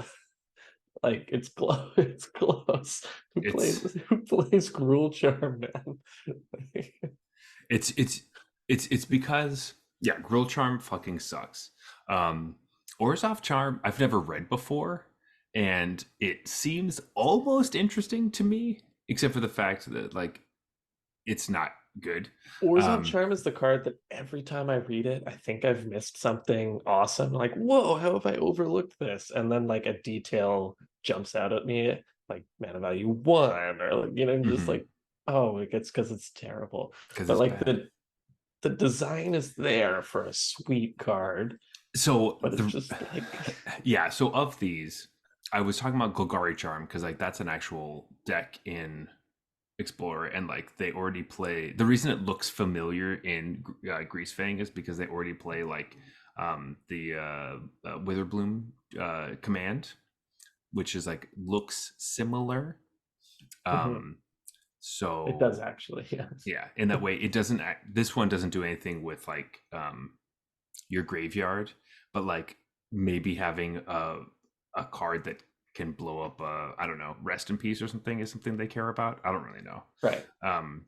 like it's close. It's close. Who plays It's who plays Gruul Charm, man? it's it's it's because yeah, Grill Charm fucking sucks. Um Orzhov Charm I've never read before, and it seems almost interesting to me, except for the fact that like it's not good. Orzhov Um Charm is the card that every time I read it, I think I've missed something awesome. Like, whoa, how have I overlooked this? And then like a detail jumps out at me, like mana value 1, or like, just mhm, like, oh, it's because it's terrible. because But it's like bad. the design is there for a sweet card, So but it's the just like yeah, so of these, I was talking about Golgari Charm because like that's an actual deck in Explorer, and like they already play. The reason it looks familiar in Greasefang is because they already play like the Witherbloom command, which is like looks similar. Mhm. Um, It does so actually, yes. yeah, in that way, it doesn't. This one doesn't do anything with like your graveyard, but like maybe having a card that can blow up I don't know, rest in peace or something is something they care about. I don't really know. Right. Um,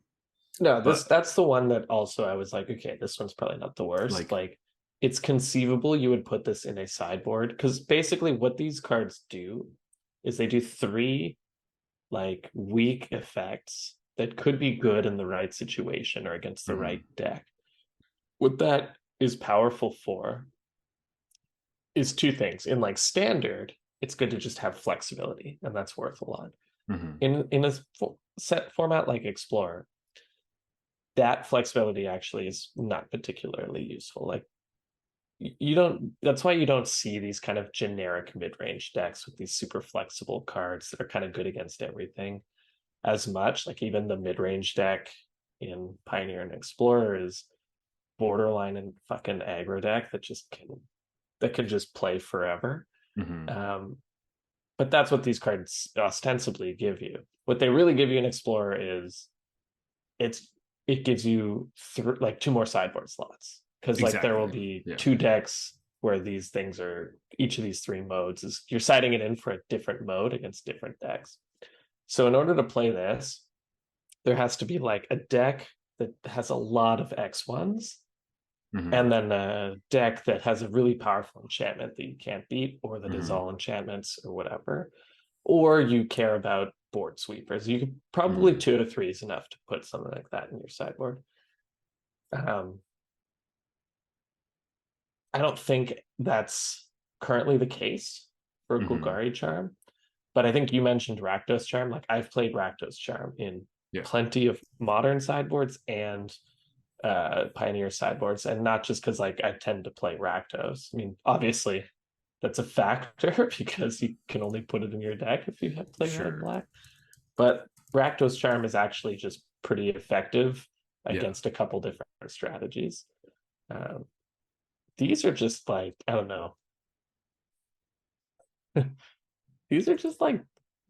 No, but that's the one that also I was like, okay, this one's probably not the worst. like, Like, it's conceivable you would put this in a sideboard because basically what these cards do is they do three like weak effects that could be good in the right situation or against the mhm, right deck. What that is powerful for is two things. In like standard, it's good to just have flexibility, and that's worth a lot. mhm, In a set format like Explorer, that flexibility actually is not particularly useful. Like you don't that's why you don't see these kind of generic mid-range decks with these super flexible cards that are kind of good against everything as much. Like even the mid-range deck in Pioneer and Explorer is borderline and fucking aggro deck that can just play forever. mhm, Um, but that's what these cards ostensibly give you. What they really give you in Explorer is it's it gives you like two more sideboard slots because like there will exactly. be Yeah. two decks where these things are each of these three modes is you're siding it in for a different mode against different decks. So in order to play this, there has to be like a deck that has a lot of X1s Mhm, and then a deck that has a really powerful enchantment that you can't beat or that is mhm, all enchantments or whatever. Or you care about board sweepers. You could probably mhm. 2 to 3 is enough to put something like that in your sideboard. Um, I don't think that's currently the case for Mhm. Golgari Charm, but I think you mentioned Rakdos Charm. Like I've played Rakdos Charm in Yeah. plenty of modern sideboards and Pioneer sideboards, and not just because like I tend to play Rakdos. I mean, obviously that's a factor because you can only put it in your deck if you have play red and Sure. black. But Rakdos Charm is actually just pretty effective Yeah. against a couple different strategies. Um, these are just like I don't know. These are just like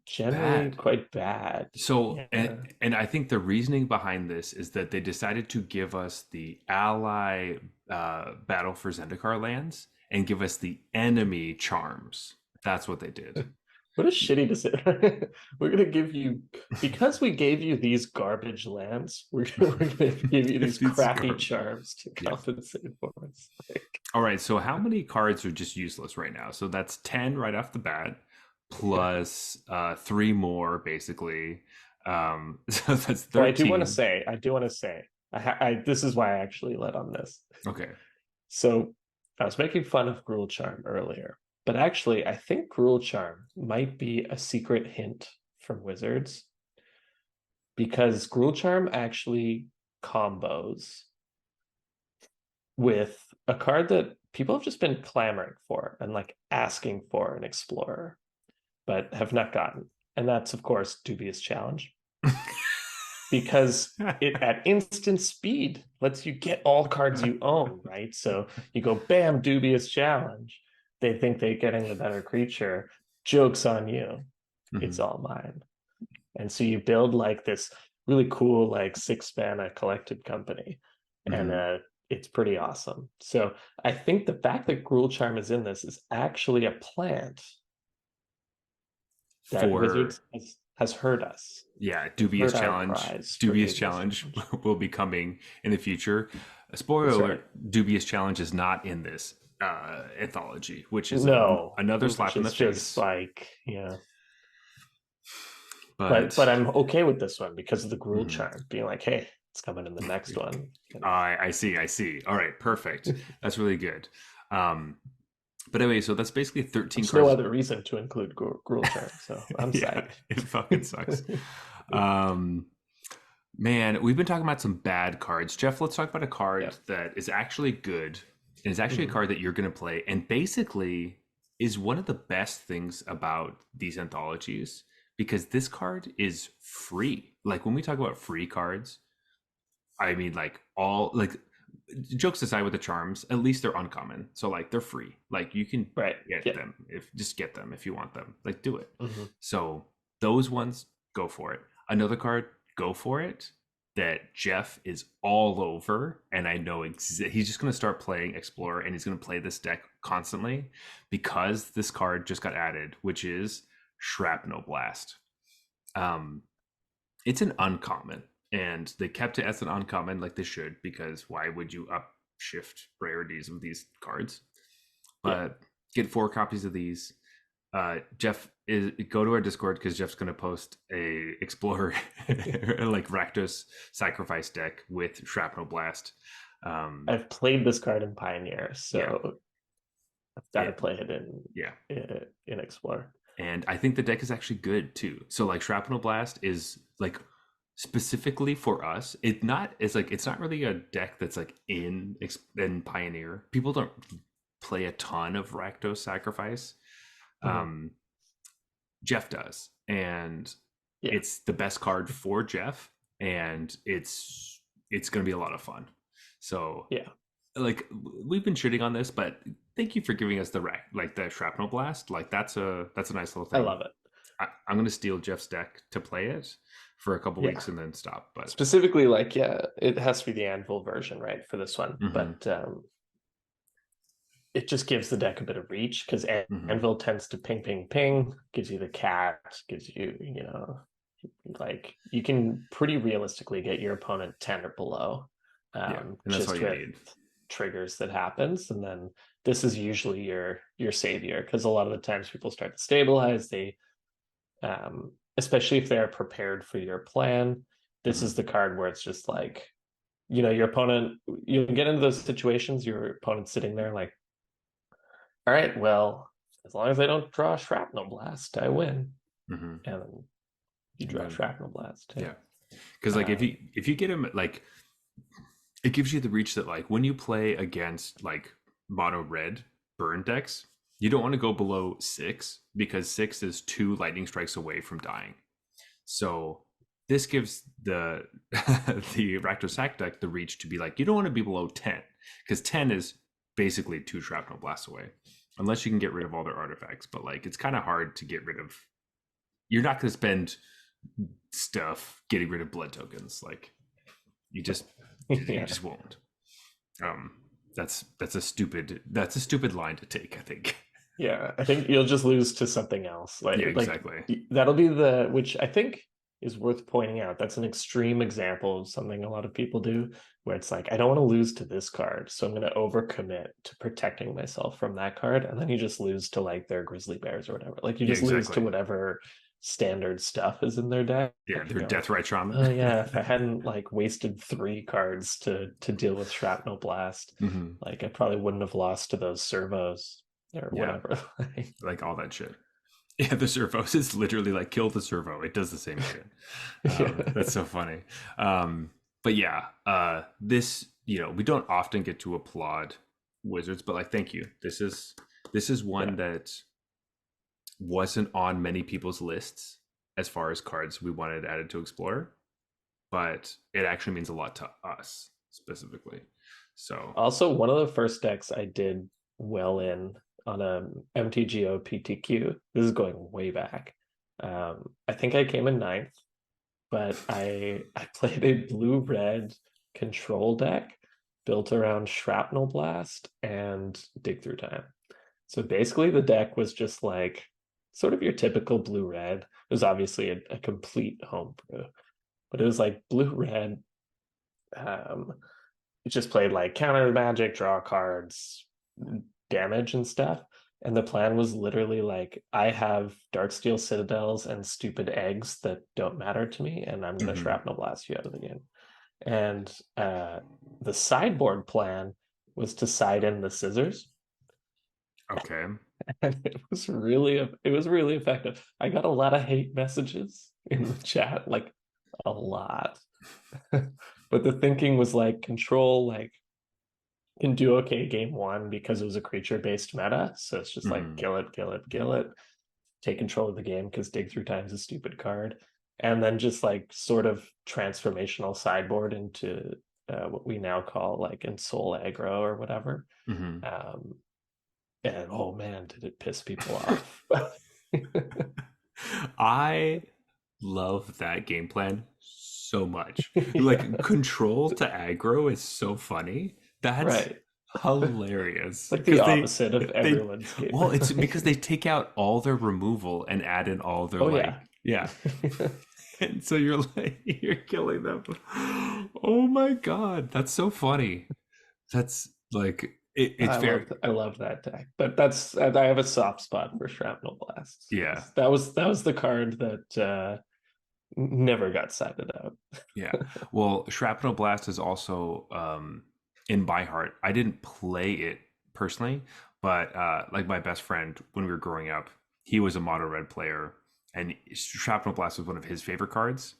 generally Bad. quite bad. So, Yeah. and I think the reasoning behind this is that they decided to give us the ally battle for Zendikar lands and give us the enemy charms. That's what they did. What a shitty decision. We're gonna give you because we gave you these garbage lands, we're gonna give you these These crappy are- charms to yeah. compensate for us. Like, All right. So, how many cards are just useless right now? So that's 10 right off the bat, yeah. plus three more basically. So that's So 13. I do want to say, this is why I actually led on this. Okay. So I was making fun of Gruul Charm earlier, but actually, I think Gruul Charm might be a secret hint from Wizards because Gruul Charm actually combos with a card that people have just been clamoring for and like asking for an Explorer, but have not gotten. And that's, of course, Dubious Challenge because it at instant speed lets you get all cards you own, right? So you go, bam, Dubious Challenge. They think they're getting the better creature. Joke's on you. It's Mhm, all mine. And so you build like this really cool, like 6 mana collected company. And mhm. it's pretty awesome. So I think the fact that Gruul Charm is in this is actually a plant that For, Wizards has heard us. yeah, They've dubious heard our challenge. cries for Dubious dubious challenge challenge. will be coming in the future. Spoiler That's right. alert: dubious challenge is not in this anthology, which is No, another slap which in the is just face. like, yeah. But But I'm okay with this one because of the Gruul mhm. Charm being like, hey, it's coming in the next one. I see, I see. All right, perfect. That's really good. Um, but anyway, so that's basically 13 There's no cards. other reason to include Gruul Charm, so I'm Yeah, psyched. it fucking sucks. Um, Man, we've been talking about some bad cards. Jeff, let's talk about a Yeah. card that is actually good and is actually a Mhm. card that you're going to play and basically is one of the best things about these anthologies because this card is free. Like when we talk about free cards, I mean like all like jokes aside with the charms, at least they're uncommon. So like they're free. Like you can Right. get Yeah. them if just get them if you want them. Like do it. Mhm. So those ones, go for it. another card, go for it, that Jeff is all over, and I know he's just going to start playing Explorer, and he's going to play this deck constantly because this card just got added, which is Shrapnel Blast. Um, it's an uncommon, and they kept it as an uncommon like they should, because why would you upshift rarities of these cards? Yeah. But get 4 copies of these. Jeff is go to our Discord because Jeff's going to post a Explorer like Rakdos sacrifice deck with Shrapnel Blast. I've played this card in Pioneer, Yeah, so I've got to it, play it in yeah, in Explorer. and I think the deck is actually good too. So like Shrapnel Blast is like specifically for us. It's not really a deck that's like in Pioneer. People don't play a ton of Rakdos sacrifice. Mhm. Um, Jeff does, and Yeah, it's the best card for Jeff, and it's going to be a lot of fun. So, yeah, like, we've been shitting on this, but thank you for giving us the Shrapnel Blast. Like, that's a nice little I thing. love it. I'm going to steal Jeff's deck to play it for a couple Yeah, weeks and then stop. But specifically, like, yeah, it has to be the Anvil version, right, for this one. mm-hmm, But it just gives the deck a bit of reach because mm-hmm, Anvil tends to ping, ping, ping, gives you the cat, gives you, you know, like you can pretty realistically get your opponent 10 or below, yeah, and that's all just you with need. triggers that happens. And then this is usually your savior because a lot of the times people start to stabilize. They especially if they're prepared for your plan. This Mm-hmm, is the card where it's just like, your opponent, you get into those situations, your opponent's sitting there like, all right, well, as long as I don't draw a shrapnel blast, I win. mm-hmm. And then you And draw then shrapnel blast too. yeah, because like Um, if you get him like it gives you the reach that like when you play against like mono red burn decks, you don't want to go below 6 because 6 is 2 lightning strikes away from dying. So this gives the the Rakdos Sack deck the reach to be like, you don't want to be below 10 because 10 is basically 2 shrapnel blasts away, unless you can get rid of all their artifacts. But like it's kind of hard to get rid of. You're not going to spend stuff getting rid of blood tokens. Like you just you yeah, just won't. Um, that's a stupid line to take. I think. yeah. I think you'll just lose to something else. Yeah, Like exactly. that'll be which I think is worth pointing out. That's an extreme example of something a lot of people do, where it's like, I don't want to lose to this card, so I'm going to overcommit to protecting myself from that card, and then you just lose to like their grizzly bears or whatever. Like you Yeah, just lose to exactly. whatever standard stuff is in their deck. Yeah, You their go, death right oh shaman. yeah, if I hadn't like wasted 3 cards to deal with shrapnel blast, hmm like I probably wouldn't have lost to those servos or Yeah, whatever. like all that shit. Yeah, the servos is literally like kill the servo. It does the same shit. That's Yeah. so funny. But yeah, this we don't often get to applaud wizards, but like thank you. This is Yeah. one that wasn't on many people's lists as far as cards we wanted added to explore, but it actually means a lot to us specifically. So, Also, one of the first decks I did well in on a MTGO PTQ. This is going way back. I think I came in ninth, but I played a blue red control deck built around Shrapnel Blast and Dig Through Time. So basically, the deck was just like sort of your typical blue red. It was obviously a complete homebrew, but it was like blue red. Um, it just played like counter magic, draw cards, damage and stuff. And the plan was literally like, I have Darksteel Citadels and stupid eggs that don't matter to me, and I'm gonna mhm. shrapnel blast you out of the game. And the sideboard plan was to side in the scissors. Okay. And it was really effective. I got a lot of hate messages in the chat, like a lot. But the thinking was like control, like can do okay game one because it was a creature based meta. So it's just like Mhm. kill it, kill it, kill it, take control of the game because dig through time is a stupid card. And then just like sort of transformational sideboard into what we now call like in soul aggro or whatever. Mhm. Um, and oh man, did it piss people off. I love that game plan so much. Like control to aggro is so funny. That's Right. hilarious Like the because opposite of they everyone's game. well, it's because they take out all their removal and add in all their Oh like yeah. yeah. And so you're like you're killing them. Oh my god, that's so funny. That's like it's very I love that deck. But that's I have a soft spot for Shrapnel Blasts yeah. because that was the card that never got sided out. Yeah. Well, Shrapnel Blast is also in by heart. I didn't play it personally, but like my best friend when we were growing up, he was a mono red player, and Shrapnel Blast was one of his favorite cards.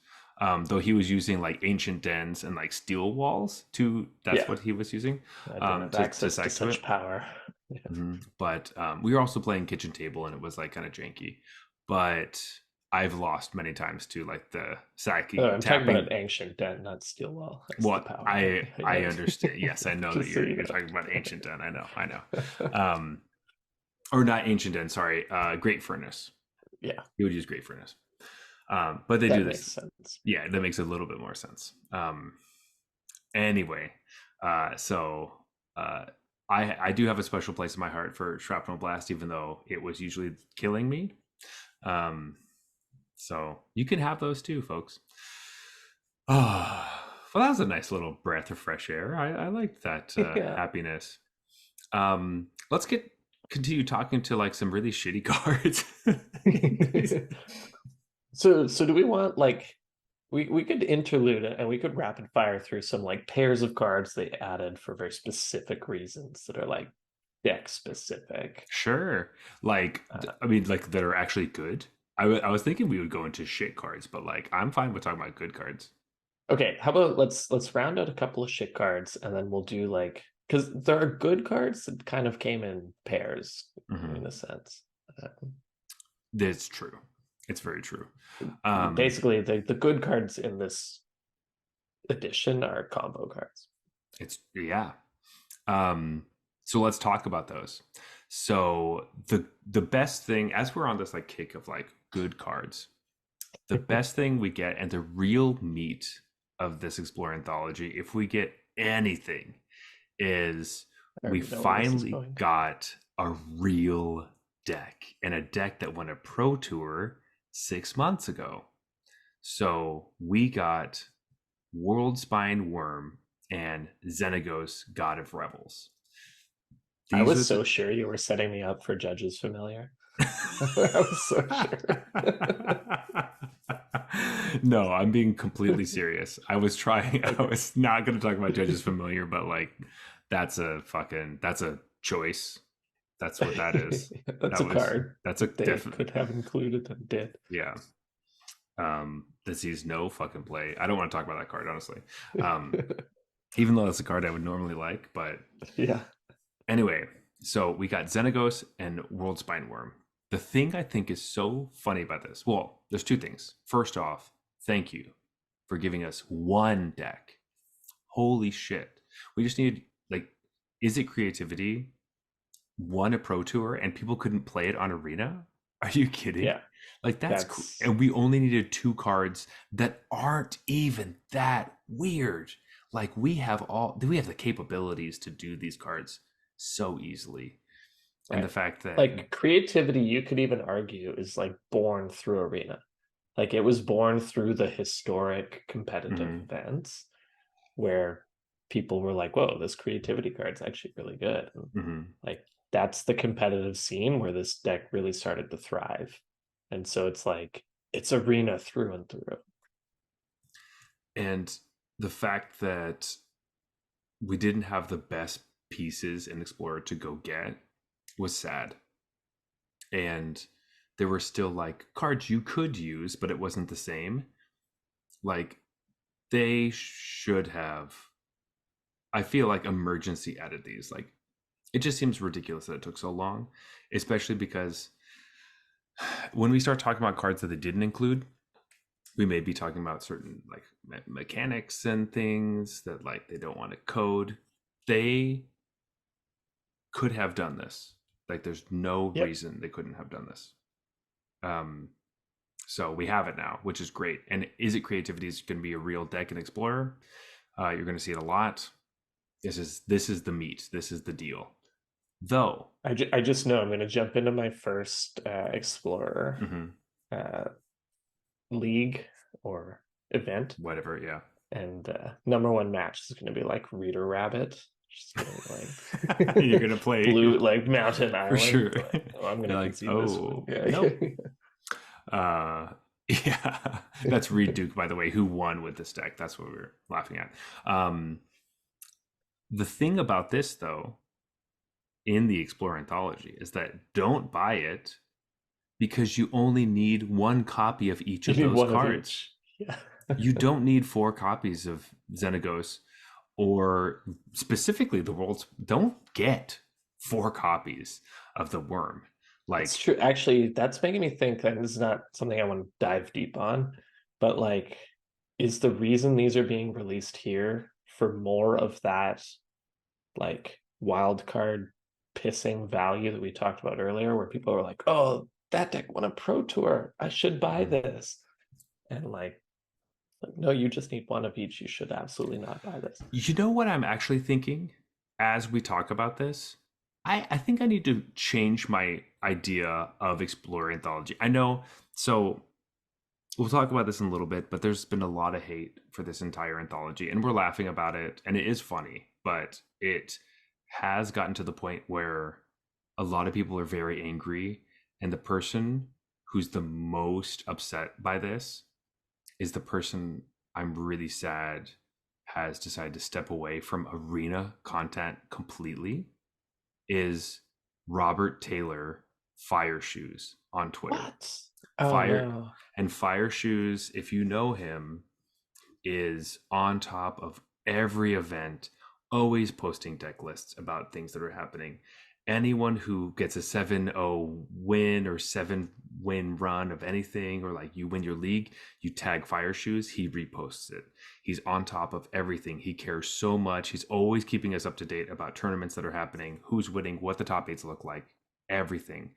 Though he was using like ancient dens and like steel walls to that's Yeah, what he was using I didn't have to access to sack to it. such power. Yeah. But we were also playing kitchen table, and it was like kind of janky. But I've lost many times to like the Oh, sacking I'm talking tapping. about Ancient Den, not Steel Wall. That's the What power behind I it. understand. Yes, I know that Just so you you're know. talking about ancient den. I know. Um, or not ancient den. Sorry, great furnace. Yeah, You would use great furnace. But they do that makes this. sense. Yeah, that makes a little bit more sense. Anyway, so uh, I do have a special place in my heart for shrapnel blast, even though it was usually killing me. Um, so you can have those too, folks. Oh, well, that was a nice little breath of fresh air. I liked that Yeah. happiness. Let's continue talking to like some really shitty cards. So do we want like we could interlude it and we could rapid fire through some like pairs of cards they added for very specific reasons that are like deck specific. Sure, like Uh, I mean, like that are actually good. I was thinking we would go into shit cards, but like I'm fine with talking about good cards. okay, how about let's round out a couple of shit cards and then we'll do like because there are good cards that kind of came in pairs Hmm. in a sense. Uh, That's true. It's very true. Um, Basically, the good cards in this edition are combo cards. it's yeah. Um, so let's talk about those. So the best thing, as we're on this like kick of like good cards, the best thing we get and the real meat of this Explore anthology, if we get anything, is I we already know where this is finally going. got a real deck and a deck that won a pro tour 6 months ago. So we got World Spine Worm and Xenagos God of Revels. I These are was the so sure you were setting me up for Judges Familiar. I was so sure. No, I'm being completely serious. I was trying, I Okay. was not going to talk about Judges Familiar, but like that's a choice. That's what that is. That's That a was, card that's a that they definite, could have included and did. yeah. That sees no fucking play. I don't want to talk about that card, honestly. Um, even though that's a card I would normally like, but Yeah. anyway, so we got Xenagos and World Spine Worm. The thing I think is so funny about this, well, there's two things. First off, thank you for giving us one deck. Holy shit. We just needed, like, is it creativity? Won a pro tour and people couldn't play it on Arena? Are you kidding? Yeah. Like, that's cool. That's And we only needed two cards that aren't even that weird. Like, we have the capabilities to do these cards so easily. And the right. fact that Like creativity, you could even argue, is like born through Arena. Like it was born through the historic competitive mhm, events where people were like, whoa, this creativity card's actually really good. And mhm. like that's the competitive scene where this deck really started to thrive. And so it's like it's Arena through and through. And the fact that we didn't have the best pieces in Explorer to go get was sad. And there were still like cards you could use, but it wasn't the same. Like they should have, I feel like, emergency added these. Like it just seems ridiculous that it took so long, especially because when we start talking about cards that they didn't include, we may be talking about certain like mechanics and things that like they don't want to code. They could have done this. Like there's no Yep. reason they couldn't have done this. Um So we have it now, which is great. And is it creativity is going to be a real deck and explorer? You're going to see it a lot. This is the meat. This is the deal. Though, I just know I'm going to jump into my first Explorer mhm, uh, league or event, whatever, yeah. and number one match is going to be like Reader Rabbit, just getting You're like gonna play blue like Mountain for Island. sure. Like, oh, I'm going You're to like, concede this one. oh Yeah. nope. Uh, yeah, that's Reed Duke, by the way, who won with this deck. That's what we were laughing at. The thing about this, though, in the Explorer Anthology, is that don't buy it because you only need one copy of each You of need those one of cards. each. Yeah. You don't need 4 copies of Xenagos, or specifically the world's. Don't get 4 copies of the worm. It's Like, true. Actually, that's making me think that this is not something I want to dive deep on, but like, is the reason these are being released here for more of that like wild card pissing value that we talked about earlier, where people are like, "Oh, that deck won a pro tour. I should buy mhm. this," and like, no, you just need one of each. You should absolutely not buy this. You know what I'm actually thinking as we talk about this? I think I need to change my idea of Explorer Anthology. I know, so we'll talk about this in a little bit, but there's been a lot of hate for this entire anthology, and we're laughing about it, and it is funny, but it has gotten to the point where a lot of people are very angry, and the person who's the most upset by this is the person I'm really sad has decided to step away from arena content completely, is Robert Taylor Fire Shoes on Twitter. What? Oh Fire no. and Fire Shoes, if you know him, is on top of every event, always posting deck lists about things that are happening. Anyone who gets a 7-0 win or 7-win run of anything, or like you win your league, you tag Fire Shoes, he reposts it. He's on top of everything. He cares so much. He's always keeping us up to date about tournaments that are happening, who's winning, what the top eights look like, everything.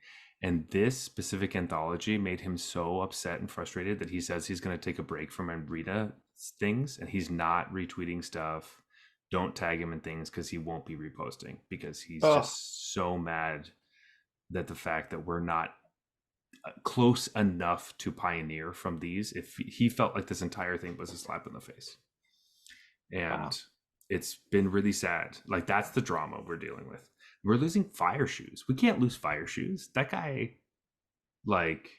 And this specific anthology made him so upset and frustrated that he says he's going to take a break from arena things, and he's not retweeting stuff. Don't tag him in things because he won't be reposting, because he's Oh, just so mad that the fact that we're not close enough to pioneer from these. If he felt like this entire thing was a slap in the face, wow. and it's been really sad. Like, that's the drama we're dealing with. We're losing Fire Shoes. We can't lose Fire Shoes. That guy, like,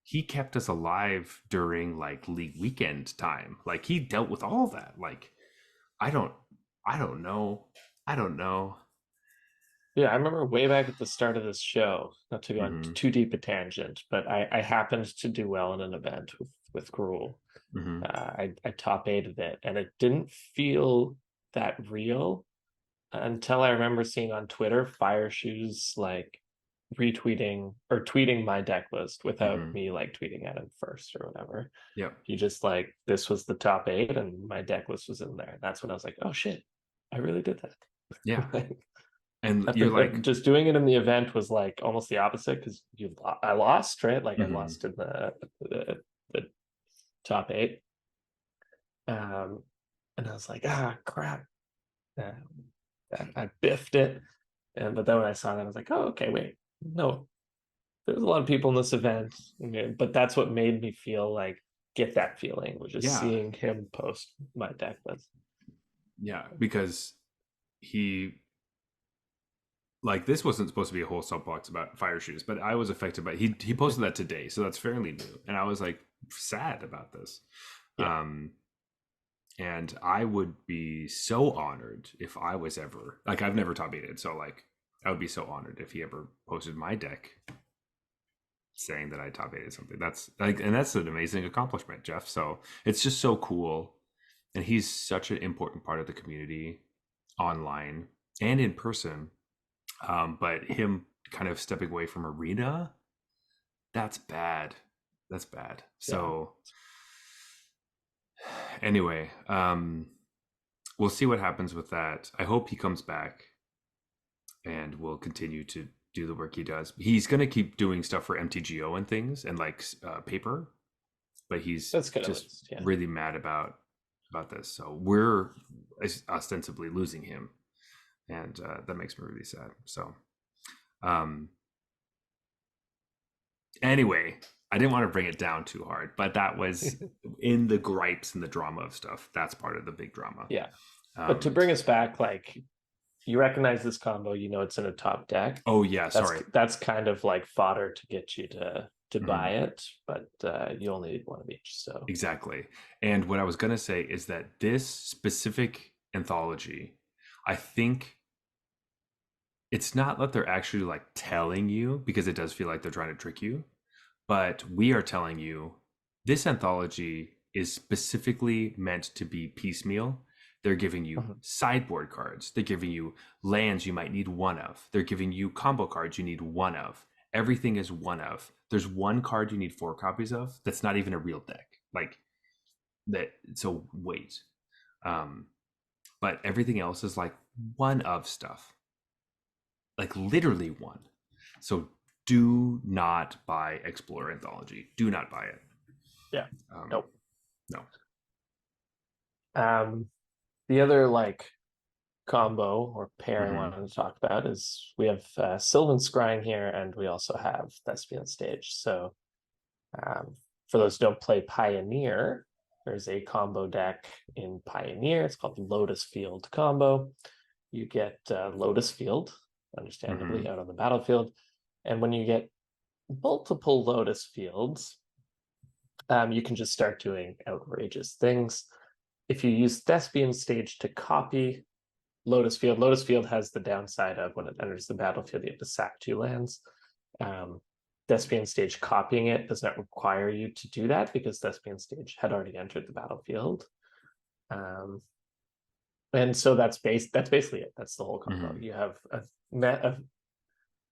he kept us alive during like league weekend time. Like, he dealt with all that. Like, I don't I don't know. I don't know. Yeah, I remember way back at the start of this show, not to go on Mm-hmm. too deep a tangent, but I happened to do well in an event with Gruul. Mm-hmm. I top eighted it, and it didn't feel that real until I remember seeing on Twitter Fire Shoes like retweeting or tweeting my deck list without Mm-hmm. me like tweeting at him first or whatever. Yep. He just like, this was the top eight and my deck list was in there. And that's when I was like, oh shit, I really did Yeah. that. And At you're the like, just doing it in the event was like almost the opposite because I lost, right? Like I mm-hmm. lost in the top eight. And I was like, ah, crap. I biffed it. But then when I saw that, I was like, oh, okay, wait, no, there's a lot of people in this event. But that's what made me feel like get that feeling, was just Yeah. seeing him post my deck list. Yeah. Because he, like, this wasn't supposed to be a whole soapbox about Fire Shoes, but I was affected by he posted that today, so that's fairly new. And I was like sad about this. Yeah. And I would be so honored if I was ever, like, I've never top eighted, so like I would be so honored if he ever posted my deck saying that I top eighted something. That's like, and that's an amazing accomplishment, Jeff. So it's just so cool. And he's such an important part of the community online and in person. But him kind of stepping away from arena, that's bad. That's bad. Yeah. So anyway, we'll see what happens with that. I hope he comes back and will continue to do the work he does. He's going to keep doing stuff for MTGO and things, and like paper. but he's That's good at just least. Yeah. really mad about this. So we're ostensibly losing him, and that makes me really sad. So, um, anyway, I didn't want to bring it down too hard, but that was in the gripes and the drama of stuff. That's part of the big drama. Yeah. But to Um, bring us back, like you recognize this combo, you know it's in a top deck. oh yeah, That's sorry. that's kind of like fodder to get you to Mhm. buy it, but you only need one of each. So Exactly. And what I was going to say is that this specific anthology, I think it's not that they're actually like telling you, because it does feel like they're trying to trick you, but we are telling you this anthology is specifically meant to be piecemeal. They're giving you Mhm. sideboard cards. They're giving you lands you might need one of. They're giving you combo cards you need one of. Everything is one of. There's one card you need 4 copies of that's not even a real deck. Like that. So wait. Um, but everything else is like one of stuff, like literally one. So do not buy Explorer Anthology. Do not buy it. Yeah. Um, Nope. no. Um, the other like combo or pair I Mm-hmm. wanted to talk about is we have Sylvan Scrying here, and we also have Thespian Stage. So um, for those who don't play Pioneer, there's a combo deck in Pioneer. It's called the Lotus Field combo. You get Lotus Field, Mm-hmm. understandably, out on the battlefield. And when you get multiple Lotus Fields, you can just start doing outrageous things. If you use Thespian Stage to copy Lotus Field has the downside of when it enters the battlefield, you have to sack 2 lands. Um, Thespian Stage copying it does not require you to do that because Thespian Stage had already entered the battlefield. Um, and so that's basically it. That's the whole combo. Mm-hmm. You have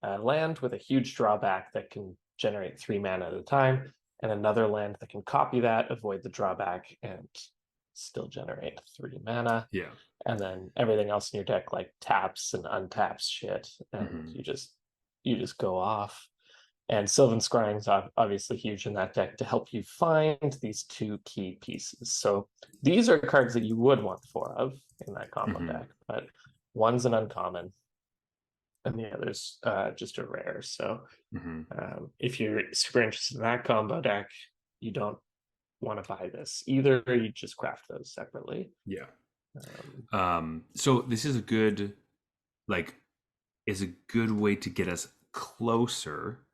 a land with a huge drawback that can generate 3 mana at a time, and another land that can copy that, avoid the drawback, and still generate 3 mana. Yeah. And then everything else in your deck like taps and untaps shit, and Mm-hmm. you just go off. And Sylvan Scrying is obviously huge in that deck to help you find these 2 key pieces. So these are cards that you would want 4 of in that combo Mm-hmm. deck, but one's an uncommon and the other's just a rare. So Mm-hmm. if you're super interested in that combo deck, you don't want to buy this. Either you just craft those separately. Yeah. Um, So this is a good, like, is a good way to get us closer,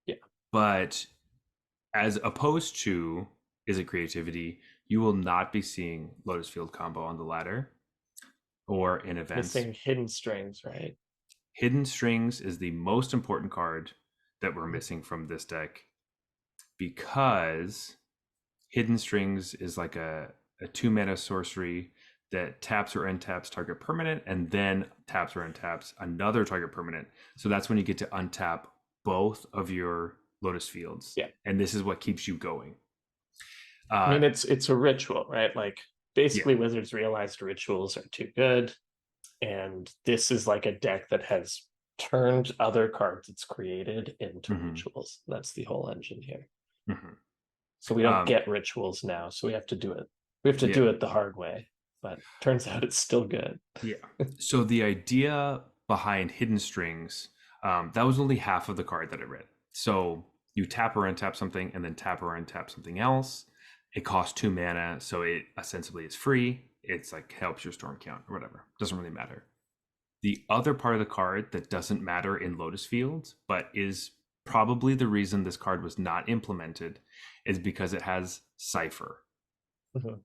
yeah. but as opposed to is it creativity, you will not be seeing Lotus Field combo on the ladder or in events. Missing hidden strings, right? Hidden Strings is the most important card that we're missing from this deck, because Hidden Strings is like a 2 mana sorcery that taps or untaps target permanent and then taps or untaps another target permanent. So that's when you get to untap both of your Lotus Fields. Yeah. And this is what keeps you going. I mean, it's a ritual, right? Like Yeah. basically, Wizards realized rituals are too good, and this is like a deck that has turned other cards it's created into Mm-hmm. rituals. That's the whole engine here. Mm-hmm. So we don't get rituals now, so we have to do it. We have to Yeah. do it the hard way, but turns out it's still good. Yeah. So the idea behind Hidden Strings, that was only half of the card that I read. So you tap or untap something and then tap or untap something else. It costs 2 mana, so it ostensibly is free. It's like helps your storm count or whatever. Doesn't really matter. The other part of the card that doesn't matter in Lotus Fields, but is probably the reason this card was not implemented, is because it has Cipher. Mhm.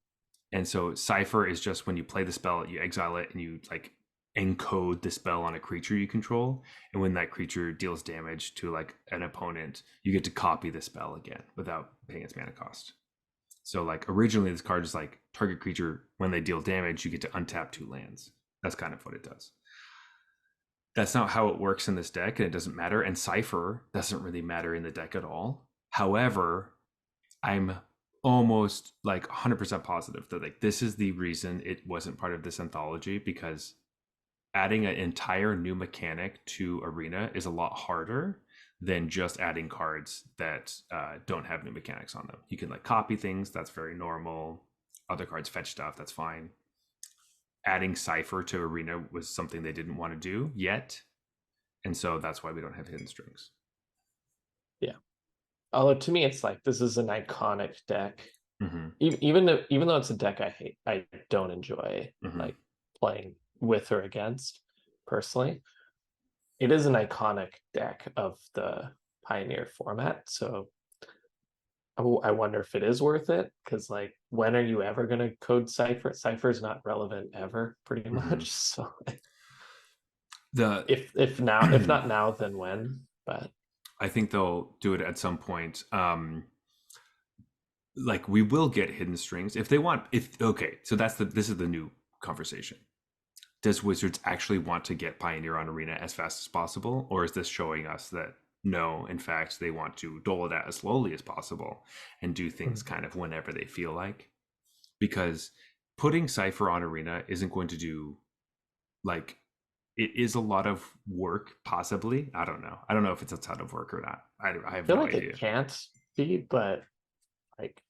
And so Cipher is just when you play the spell, you exile it and you like encode the spell on a creature you control. And when that creature deals damage to like an opponent, you get to copy the spell again without paying its mana cost. So like originally this card is like target creature, when they deal damage, you get to untap 2 lands. That's kind of what it does. That's not how it works in this deck, and it doesn't matter. And Cipher doesn't really matter in the deck at all. However, I'm almost like 100% positive that like this is the reason it wasn't part of this anthology, because adding an entire new mechanic to Arena is a lot harder than just adding cards that don't have new mechanics on them. You can like copy things, that's very normal. Other cards fetch stuff, that's fine. Adding Cypher to Arena was something they didn't want to do yet, and so that's why we don't have hidden strings. Yeah. Although to me, it's like this is an iconic deck. Mm-hmm. Even though it's a deck I hate, I don't enjoy Mm-hmm. like playing with or against personally. It is an iconic deck of the Pioneer format, so I wonder if it is worth it, because like when are you ever going to code Cypher? Cypher's not relevant ever, pretty Mm-hmm. much. So The if not now, then when? But I think they'll do it at some point. Like we will get hidden strings if they want. If okay, so this is the new conversation. Does Wizards actually want to get Pioneer on Arena as fast as possible, or is this showing us that no, in fact, they want to dole it out as slowly as possible and do things kind of whenever they feel like? Because putting Cypher on Arena isn't going to do like it is a lot of work, possibly. I don't know. I don't know if it's a ton of work or not. I I have feel no like idea. it can't be, but like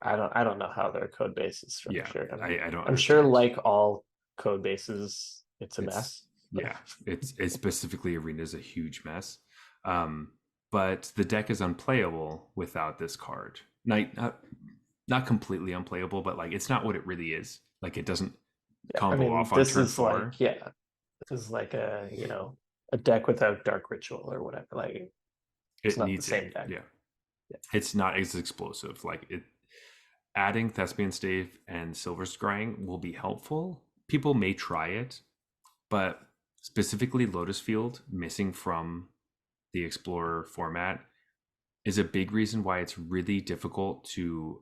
I don't know how their code base is Yeah, structured. I don't I'm sure understand. like all code bases, it's a It's mess. yeah, it's specifically Arena is a huge mess. Um, but the deck is unplayable without this card. Not completely unplayable, but like it's not what it really is. Like it doesn't Yeah, I combo mean, off on this turn is four. like, yeah, this is like a, a deck without Dark Ritual or whatever. Like, it's It not the needs it. same deck. Yeah, Yeah. it's not as explosive. Like it, adding Thespian Stave and Silver Scrying will be helpful. People may try it, but specifically Lotus Field missing from the Explorer format is a big reason why it's really difficult to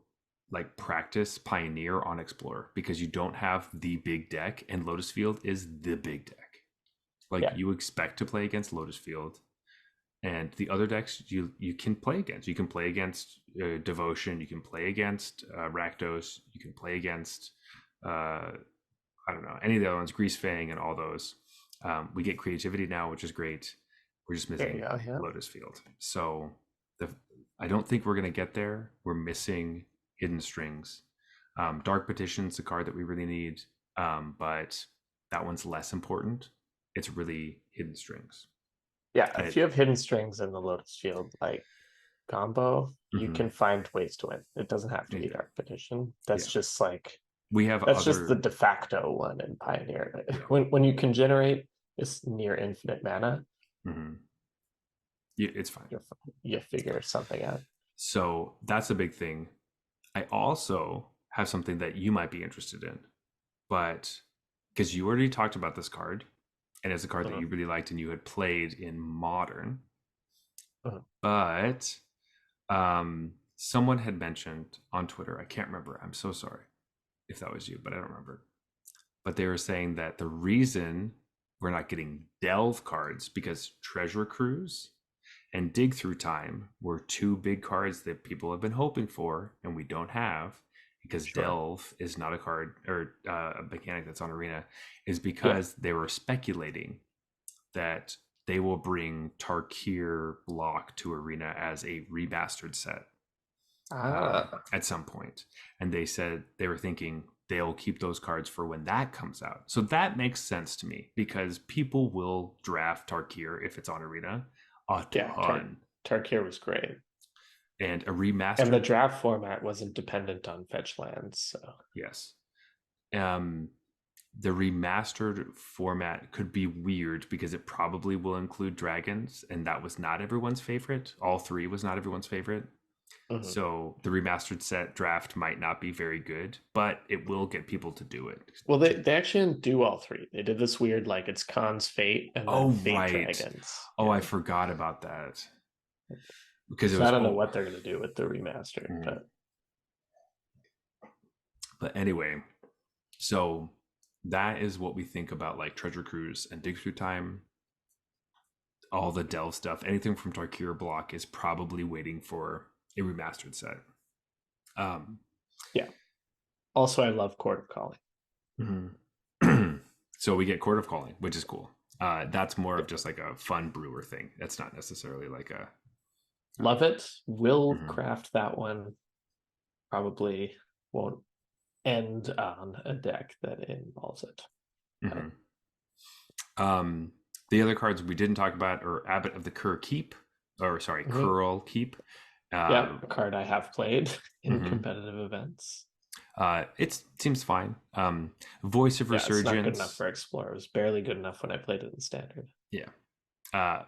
like practice Pioneer on Explorer because you don't have the big deck, and Lotus Field is the big deck. Like Yeah. you expect to play against Lotus Field, and the other decks you can play against. You can play against Devotion. You can play against Rakdos. You can play against I don't know any of the other ones, Grease Fang, and all those. We get creativity now, which is great. We're just There you missing go. Yeah. Lotus Field. So the I don't think we're gonna get there. We're missing hidden strings. Dark Petition's the card that we really need, but that one's less important. It's really hidden strings. Yeah. And If you have hidden strings in the Lotus Field, like combo, you mhm, can find ways to win. It doesn't have to be yeah, Dark Petition. yeah. We have That's just the other, de facto one in Pioneer. yeah, When you can generate this near infinite mana, mhm. Yeah, it's fine. you figure something out. So that's a big thing. I also have something that you might be interested in, but because you already talked about this card, and it's a card that Mhm, you really liked and you had played in Modern, mhm. but someone had mentioned on Twitter, I can't remember, I'm so sorry if that was you, but I don't remember. But they were saying that the reason we're not getting Delve cards because Treasure Cruise and Dig Through Time were two big cards that people have been hoping for and we don't have because Sure. Delve is not a card or a mechanic that's on Arena, is Yeah. because they were speculating that they will bring Tarkir Block to Arena as a remastered set Ah, at some point. And they said they were thinking they'll keep those cards for when that comes out. So that makes sense to me because people will draft Tarkir if it's on Arena a yeah. ton. Tarkir was great. And a And the remastered, draft format wasn't dependent on fetch lands. So yes. Um, the remastered format could be weird because it probably will include dragons, and that was not everyone's favorite. All three was not everyone's favorite. mhm. So the remastered set draft might not be very good, but it will get people to do it. Well, they actually didn't do all three. They did this weird, like it's Khan's Fate and then Oh Fate right. Dragons. Oh, I Yeah. forgot about that because it So was I don't know what they're gonna do with the remastered, mm. but But anyway, so that is what we think about like Treasure Cruise and Dig Through Time. All the Delve stuff, anything from Tarkir Block is probably waiting for a remastered set. Um, yeah. Also, I love Court of Calling. mhm. So we get Court of Calling, which is cool. That's more of just like a fun brewer thing. That's not necessarily like a. Love it. Will Mhm, craft that one. Probably won't end on a deck that involves it. But mhm. Um, the other cards we didn't talk about are Abbot of the Keep, or sorry, mhm. Curl Keep. Yeah, Uh, a card I have played in mhm. competitive events. It seems fine. Voice of Yeah, it's not good enough Resurgence. for Explorer. It was barely good enough when I played it in Standard. Yeah.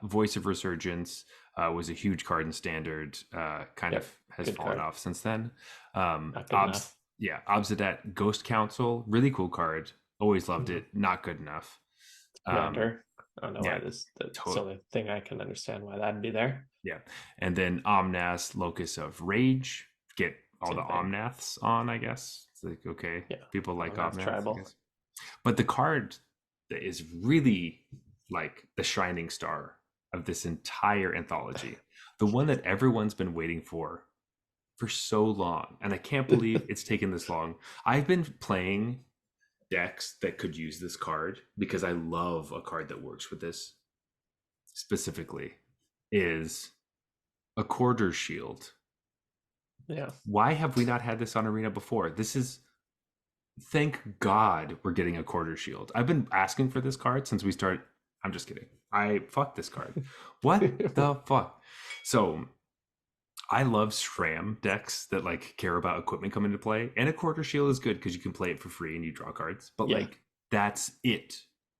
Voice of Resurgence was a huge card in Standard. Kind of Yep, has good fallen card. off since then. Not good enough. Yeah, Obsidat Ghost Council, really cool card. Always loved Mhm. it. Not good enough. Um, Commander. I don't know yeah, why that's the to- only thing I can understand why that'd be there. yeah. And then Omnath, Locus of Rage. Get all the Same thing. Omnaths on, I guess. It's like, okay, Yeah. people like Omnath Omnath, I tribal. guess. But the card that is really like the shining star of this entire anthology, the one that everyone's been waiting for so long, and I can't believe it's taken this long. I've been playing decks that could use this card because I love a card that works with this specifically is a quarter shield. Yeah. Why have we not had this on Arena before? This is thank God we're getting a quarter shield. I've been asking for this card since we started. I'm just kidding. I fuck this card. What the fuck? So I love SRAM decks that like care about equipment coming into play, and a quarter shield is good because you can play it for free and you draw cards. But Yeah. like that's it.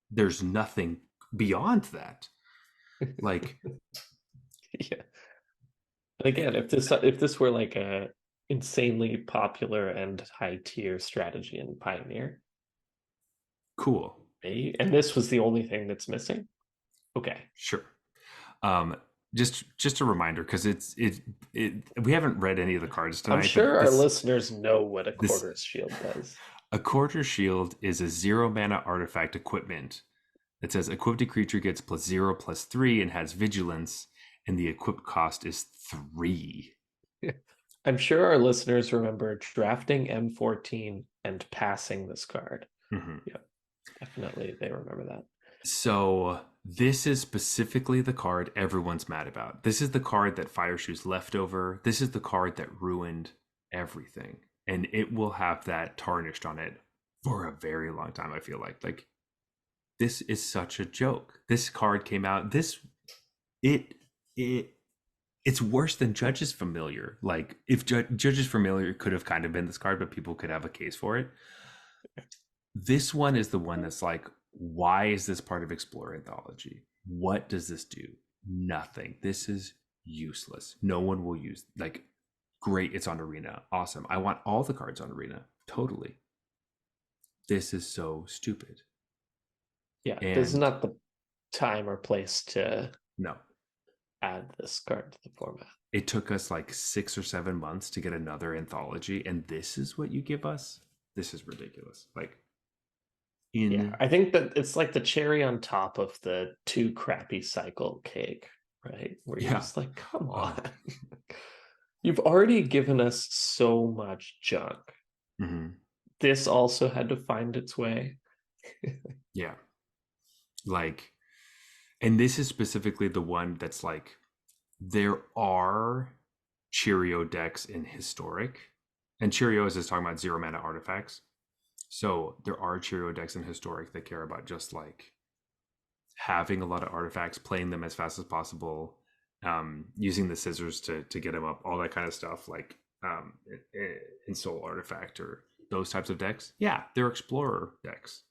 There's nothing beyond that. Like, Yeah. And again, if this were like a insanely popular and high tier strategy in Pioneer, cool, maybe, and this was the only thing that's missing. Okay. sure. Um, just a reminder because it we haven't read any of the cards I'm tonight, but sure our listeners know what a this quarters shield does. a quarter shield is a 0 mana artifact equipment that says equipped creature gets +0/+3 and has vigilance, and the equipped cost is 3. I'm sure our listeners remember drafting M14 and passing this card. Mhm. Yep, definitely they remember that. So this is specifically the card everyone's mad about. This is the card that Fire Shoes leftover. This is the card that ruined everything, and it will have that tarnished on it for a very long time. I feel like this is such a joke. This card came out. It it it's worse than Judge's Familiar. Like if Judge's Familiar could have kind of been this card, but people could have a case for it. This one is the one that's like, why is this part of Explorer Anthology? What does this do? Nothing. This is useless. No one will use like great, it's on Arena. Awesome. I want all the cards on Arena. Totally. This is so stupid. Yeah, this is And not the time or place to no, add this card to the format. it took us like 6 or 7 months to get another anthology, and this is what you give us. This is ridiculous. Like Yeah, in I think that it's like the cherry on top of the too crappy cycle cake, right? Where you're yeah. just like, come on. Oh. You've already given us so much junk. Mhm. This also had to find its way. Yeah. Like, and this is specifically the one that's like there are Cheerio decks in historic, and Cheerios is talking about 0 mana artifacts. So there are Cheerio decks in historic that care about just like having a lot of artifacts, playing them as fast as possible, using the scissors to get them up, all that kind of stuff, like in Soul Artifact or those types of decks. Yeah, they're Explorer decks,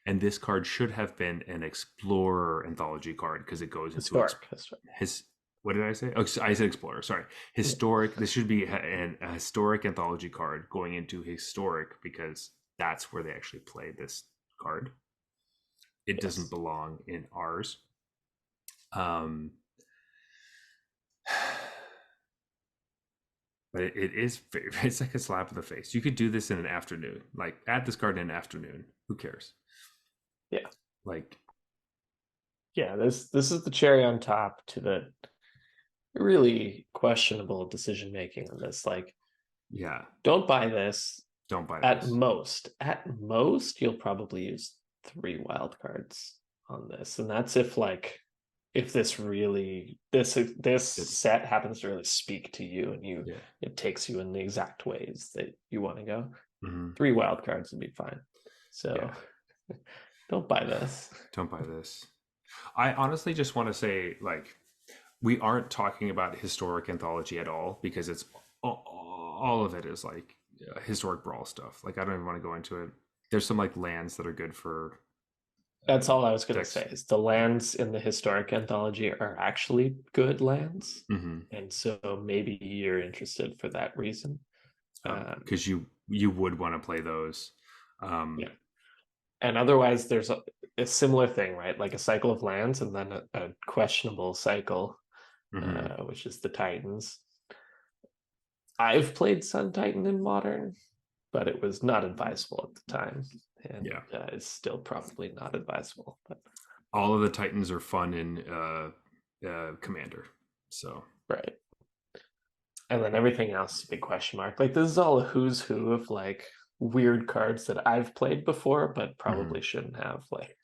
and this card should have been an Explorer anthology card because it goes into Historic. his. What did I say? Oh, I said Explorer. Sorry, Yeah. historic. This should be a historic anthology card going into historic because that's where they actually play this card. It doesn't Yes. belong in ours. Um, but it is it's like a slap in the face. You could do this in an afternoon. Like add this card in an afternoon. Who cares? Yeah. Like Yeah, this is the cherry on top to the really questionable decision making on this. Like, yeah, don't buy this. don't buy At this. most, you'll probably use 3 wild cards. on this, and that's if like if this It, set happens to really speak to you and yeah. it takes you in the exact ways that you want to go. Hmm. 3 wild cards would be fine. So Yeah. don't buy this. Don't buy this. I honestly just want to say, like, we aren't talking about historic anthology at all because it's all of it is like historic brawl stuff. Like, I don't even want to go into it. There's some like lands that are good for That's all I was going to decks. say is the lands in the historic anthology are actually good lands. Mm-hmm. And so maybe you're interested for that reason. Because you would want to play those. Yeah. And otherwise, there's a similar thing, right? Like a cycle of lands and then a questionable cycle, Mm-hmm. which is the Titans. I've played Sun Titan in Modern, but it was not advisable at the time. And Yeah. it's still probably not advisable. But All of the Titans are fun in Commander. So right. And then everything else is a big question mark. Like this is all a who's who of like weird cards that I've played before, but mm-hmm. probably shouldn't have. Like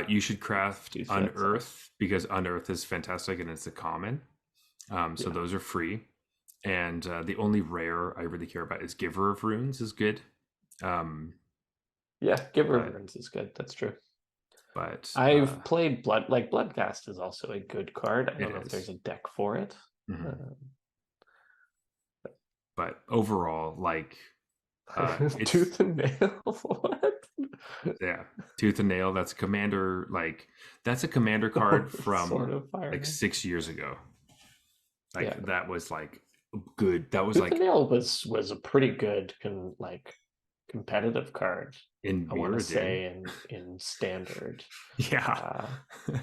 You should craft 2 sets of. Unearth because Unearth is fantastic and it's a common. So Yeah. those are free. And the only rare I really care about is Giver of Runes is good. Um, Yeah, Giver of but Runes is good. That's true. but I've played like Bloodcast is also a good card. I it don't know if there's is. a deck for it. Mm-hmm. Uh, But overall, like it's Tooth and nail. What? yeah, Tooth and Nail. That's a commander. Like that's a commander card Sort from of like fire. 6 years ago. Yeah, Like that was like good. That was Tooth and like nail was a pretty good like competitive card. in I want to Mirrodin. say in standard. Yeah. Uh,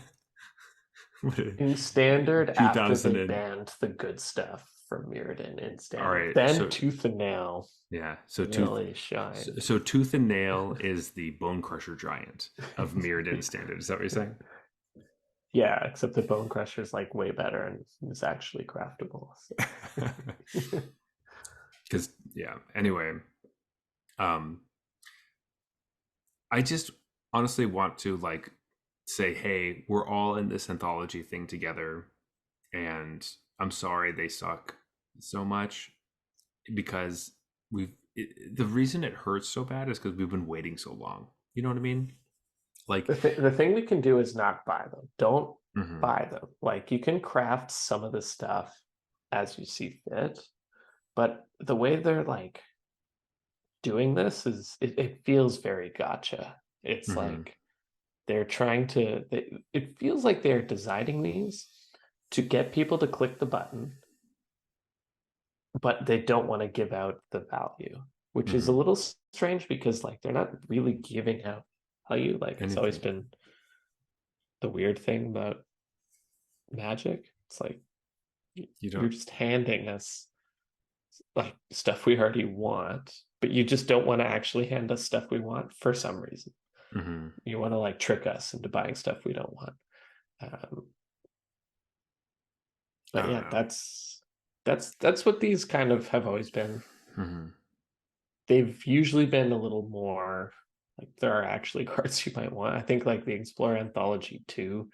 What a- in standard, after 2000 they and banned the good stuff from Mirrodin in all standard, right. then So Tooth and Nail yeah. So really shined. Tooth and Nail is the Bone Crusher Giant of Mirrodin Standard. Is that what you're saying? Yeah, except the Bone Crusher is like way better and is actually craftable. So. Because yeah. Anyway, um, I just honestly want to like say, hey, we're all in this anthology thing together, and I'm sorry they suck so much because the reason it hurts so bad is because we've been waiting so long. You know what I mean? Like, The thing we can do is not buy them. Don't mm-hmm, buy them. Like you can craft some of the stuff as you see fit, but the way they're like doing this is it feels very gotcha. It's mm-hmm, like they're trying to it feels like they're designing these to get people to click the button, but they don't want to give out the value, which is a mm-hmm. little strange because like they're not really giving out value. Like it's always Anything been the weird thing about Magic. It's like you you're don't. just handing us like stuff we already want, but you just don't want to actually hand us stuff we want for some reason. Mm-hmm. You want to like trick us into buying stuff we don't want. Um, I but don't yeah, know. that's what these kind of have always been. Mm-hmm. They've usually been a little more like there are actually cards you might want. I think like the Explorer Anthology 2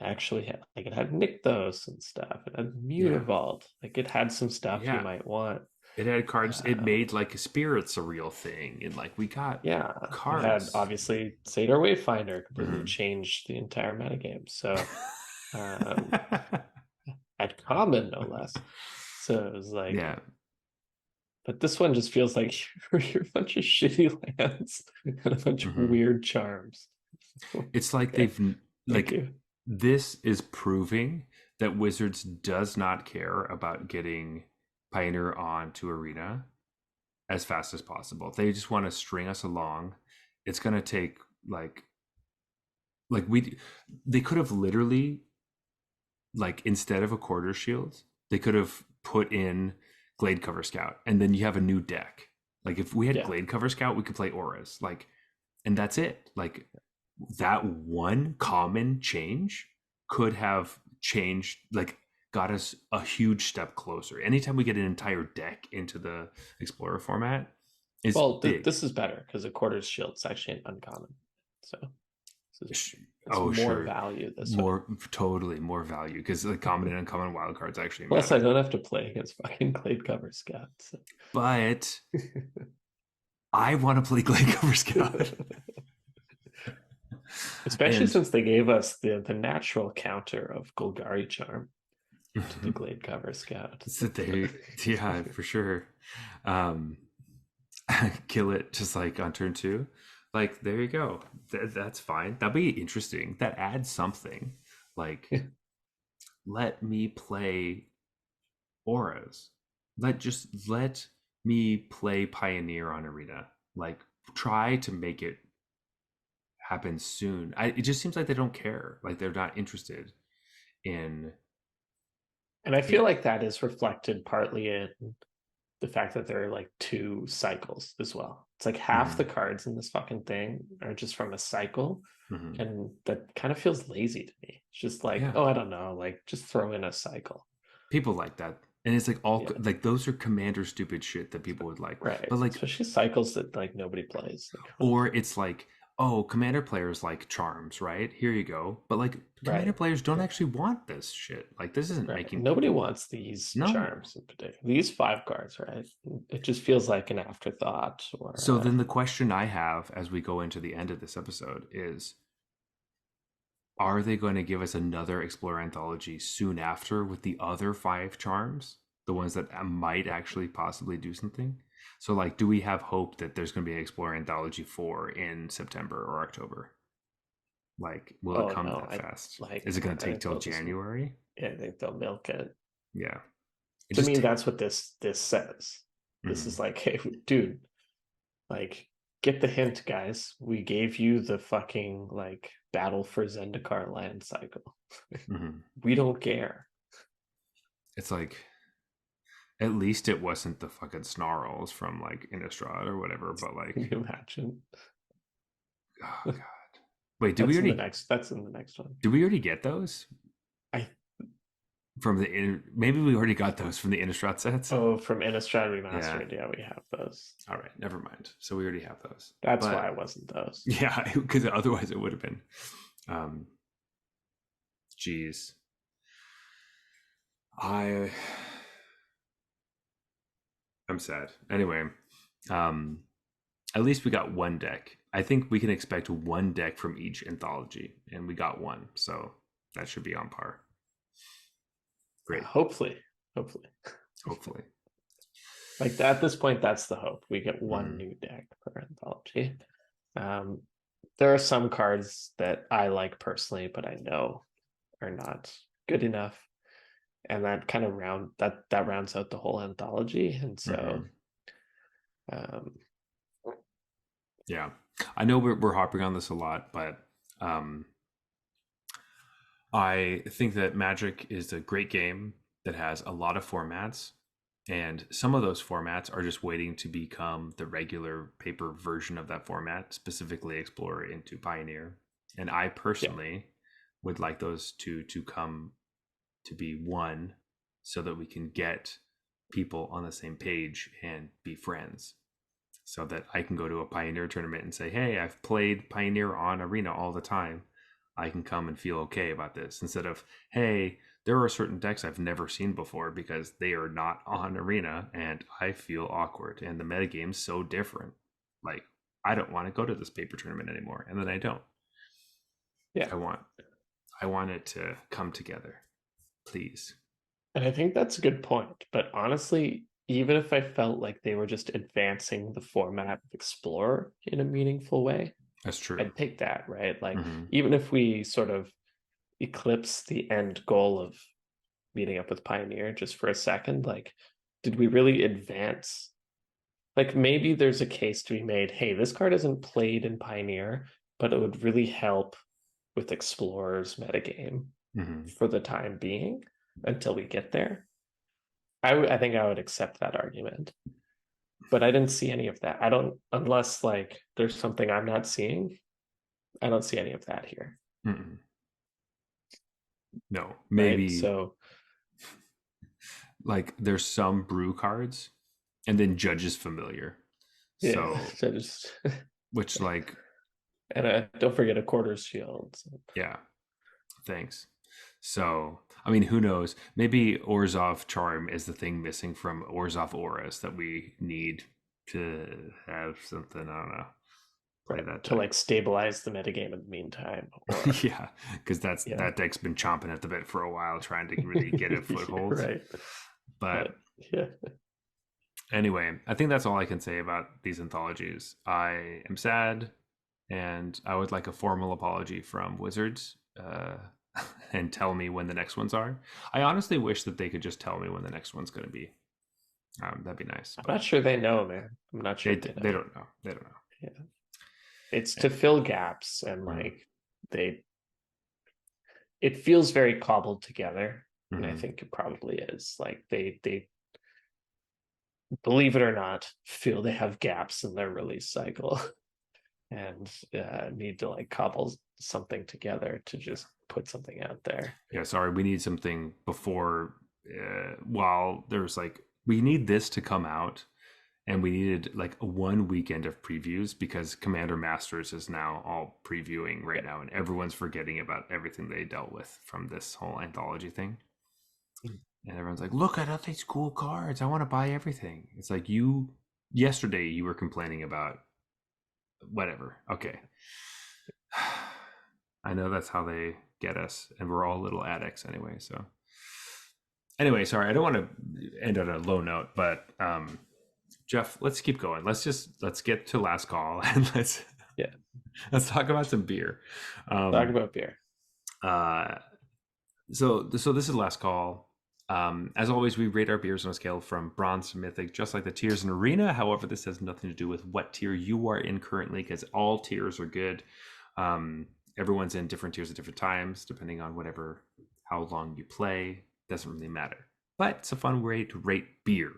actually had like it had Nykthos and stuff. It had Yeah, Mutavault. Like it had some stuff you yeah. might want. It had cards. It Um, made like spirits a real thing, and like we got yeah, it had cards. obviously Seder Wayfinder completely Mm-hmm. changed the entire metagame. So um, at common no less. So it was like, Yeah. but this one just feels like you're a bunch of shitty lands and a bunch of Mm-hmm. weird charms. It's like Okay, thank like you. this is proving that Wizards does not care about getting Pioneer on to Arena as fast as possible. They just want to string us along. It's gonna take like we they could have literally like instead of a quarter shield, they could have put in Glade Cover Scout, and then you have a new deck. Like if we had Yeah, Glade Cover Scout, we could play auras. Like, and that's it. Like that one common change could have changed, like got us a huge step closer. Anytime we get an entire deck into the Explorer format is well, big. this is better because a quarter's shield is actually an uncommon. So It's, it's Oh, more sure. value this way. More, totally more value because the common and uncommon wild cards actually Plus, I matter. don't have to play against fucking Glade Cover Scout. So. But I want to play Glade Cover Scout. Especially And since they gave us the natural counter of Golgari Charm to the Glade Cover Scout. so there, yeah, for sure. Um, kill it just like on turn two. Like, there you go. That's fine. That'd be interesting. That adds something. Like, let me play auras. Let me play Pioneer on Arena. Like, try to make it happen soon. It just seems like they don't care. Like, they're not interested in And I feel it. like that is reflected partly in the fact that there are like two cycles as well. It's like half the Mhm, cards in this fucking thing are just from a cycle. mhm. And that kind of feels lazy to me. It's just like, Yeah, oh, I don't know, like just throw in a cycle. people like that, and it's like all Yeah, like those are commander stupid shit that people would like. right. But like, Especially cycles that like nobody plays. Like, or it's like, oh, commander players like charms, right? Here you go. But like, commander right, players don't right, actually want this shit. Like, this isn't right. making Nobody people. wants these No. charms in particular. These five cards, right? It just feels like an afterthought or So then the question I have as we go into the end of this episode is, are they going to give us another Explorer anthology soon after with the other five charms? The ones that might actually possibly do something? So, like, do we have hope that there's going to be an Explorer Anthology 4 in September or October? Like, will it oh come no, that I fast? like Is it going to I take think till they'll just January? yeah, I think they'll milk it. Yeah. It To just. me, that's what this says. This is Mhm. like, hey, dude, like, get the hint, guys. We gave you the fucking like battle for Zendikar land cycle. Mhm. We don't care. It's like, at least it wasn't the fucking snarls from like Innistrad or whatever, but Can like, you imagine? oh god. Wait, did we already That's in the next one. did we already get those I from the maybe we already got those from the Innistrad sets? from Innistrad Yeah. Remastered, yeah, we have those. All right, never mind. So we already have those. That's why But it wasn't those. yeah, because otherwise it would have been. Um, geez, I I'm sad. Anyway, um, at least we got one deck. I think we can expect one deck from each anthology, and we got one, so that should be on par. Great, Hopefully, hopefully. hopefully. Like at this point, that's the hope. We get one Mm, new deck per anthology. Um, there are some cards that I like personally, but I know are not good enough, and that kind of that rounds out the whole anthology. And so, hmm. um, Yeah, I know we're harping on this a lot, but um, I think that Magic is a great game that has a lot of formats, and some of those formats are just waiting to become the regular paper version of that format, specifically Explorer into Pioneer. And I yeah, personally would like those two to come to be one so that we can get people on the same page and be friends. So that I can go to a Pioneer tournament and say, hey, I've played Pioneer on Arena all the time. I can come and feel okay about this instead of, hey, there are certain decks I've never seen before because they are not on Arena and I feel awkward and the metagame's so different. Like, I don't want to go to this paper tournament anymore. And then I don't. yeah. I want I want it to come together. Please. And I think that's a good point. But honestly, even if I felt like they were just advancing the format of Explorer in a meaningful way, That's true. I'd take that, right? Like, Mm-hmm. even if we sort of eclipse the end goal of meeting up with Pioneer just for a second, like, did we really advance? Like, maybe there's a case to be made, hey, this card isn't played in Pioneer, but it would really help with Explorer's metagame Mm-hmm. for the time being until we get there. I think I would accept that argument, but I didn't see any of that. I don't, unless like there's something I'm not seeing. I don't see any of that here, Mm-mm. No, right? maybe So like there's some brew cards and then judge is familiar. yeah, So, so just which like And don't forget a quarter shield. So. Yeah, thanks. So, I mean, who knows? Maybe Orzhov Charm is the thing missing from Orzhov Auras that we need to have something. I don't know. Play Right. that To deck. like stabilize the metagame in the meantime, or Yeah, because yeah, that deck's been chomping at the bit for a while, trying to really get a yeah, foothold. right. But But yeah, anyway, I think that's all I can say about these anthologies. I am sad, and I would like a formal apology from Wizards, and tell me when the next ones are. I honestly wish that they could just tell me when the next one's going to be. That'd be nice, I'm but not sure they know, man. I'm not sure they they know. don't know. They don't know. Yeah, it's Yeah. to fill gaps and Mhm. like they. It feels very cobbled together, and I Mhm. think it probably is. Like they believe it or not, feel they have gaps in their release cycle and need to like cobble something together to just put something out there. Yeah, sorry, we need something before. While there's like, we need this to come out, and we needed like a one weekend of previews because Commander Masters is now all previewing right Yeah. now, and everyone's forgetting about everything they dealt with from this whole anthology thing. And everyone's like, "Look at all these cool cards! I want to buy everything." It's like you yesterday you were complaining about whatever. Okay, I know that's how they get us, and we're all little addicts anyway. So anyway, sorry, I don't want to end on a low note, but Jeff, let's keep going. Let's get to last call and Yeah. let's talk about some beer. Talk Um, about beer. uh, so this is last call. As always, we rate our beers on a scale from bronze to mythic, just like the tiers in Arena. However, this has nothing to do with what tier you are in currently, because all tiers are good. Um, Everyone's in different tiers at different times, depending on whatever how long you play. Doesn't really matter. But it's a fun way to rate beer.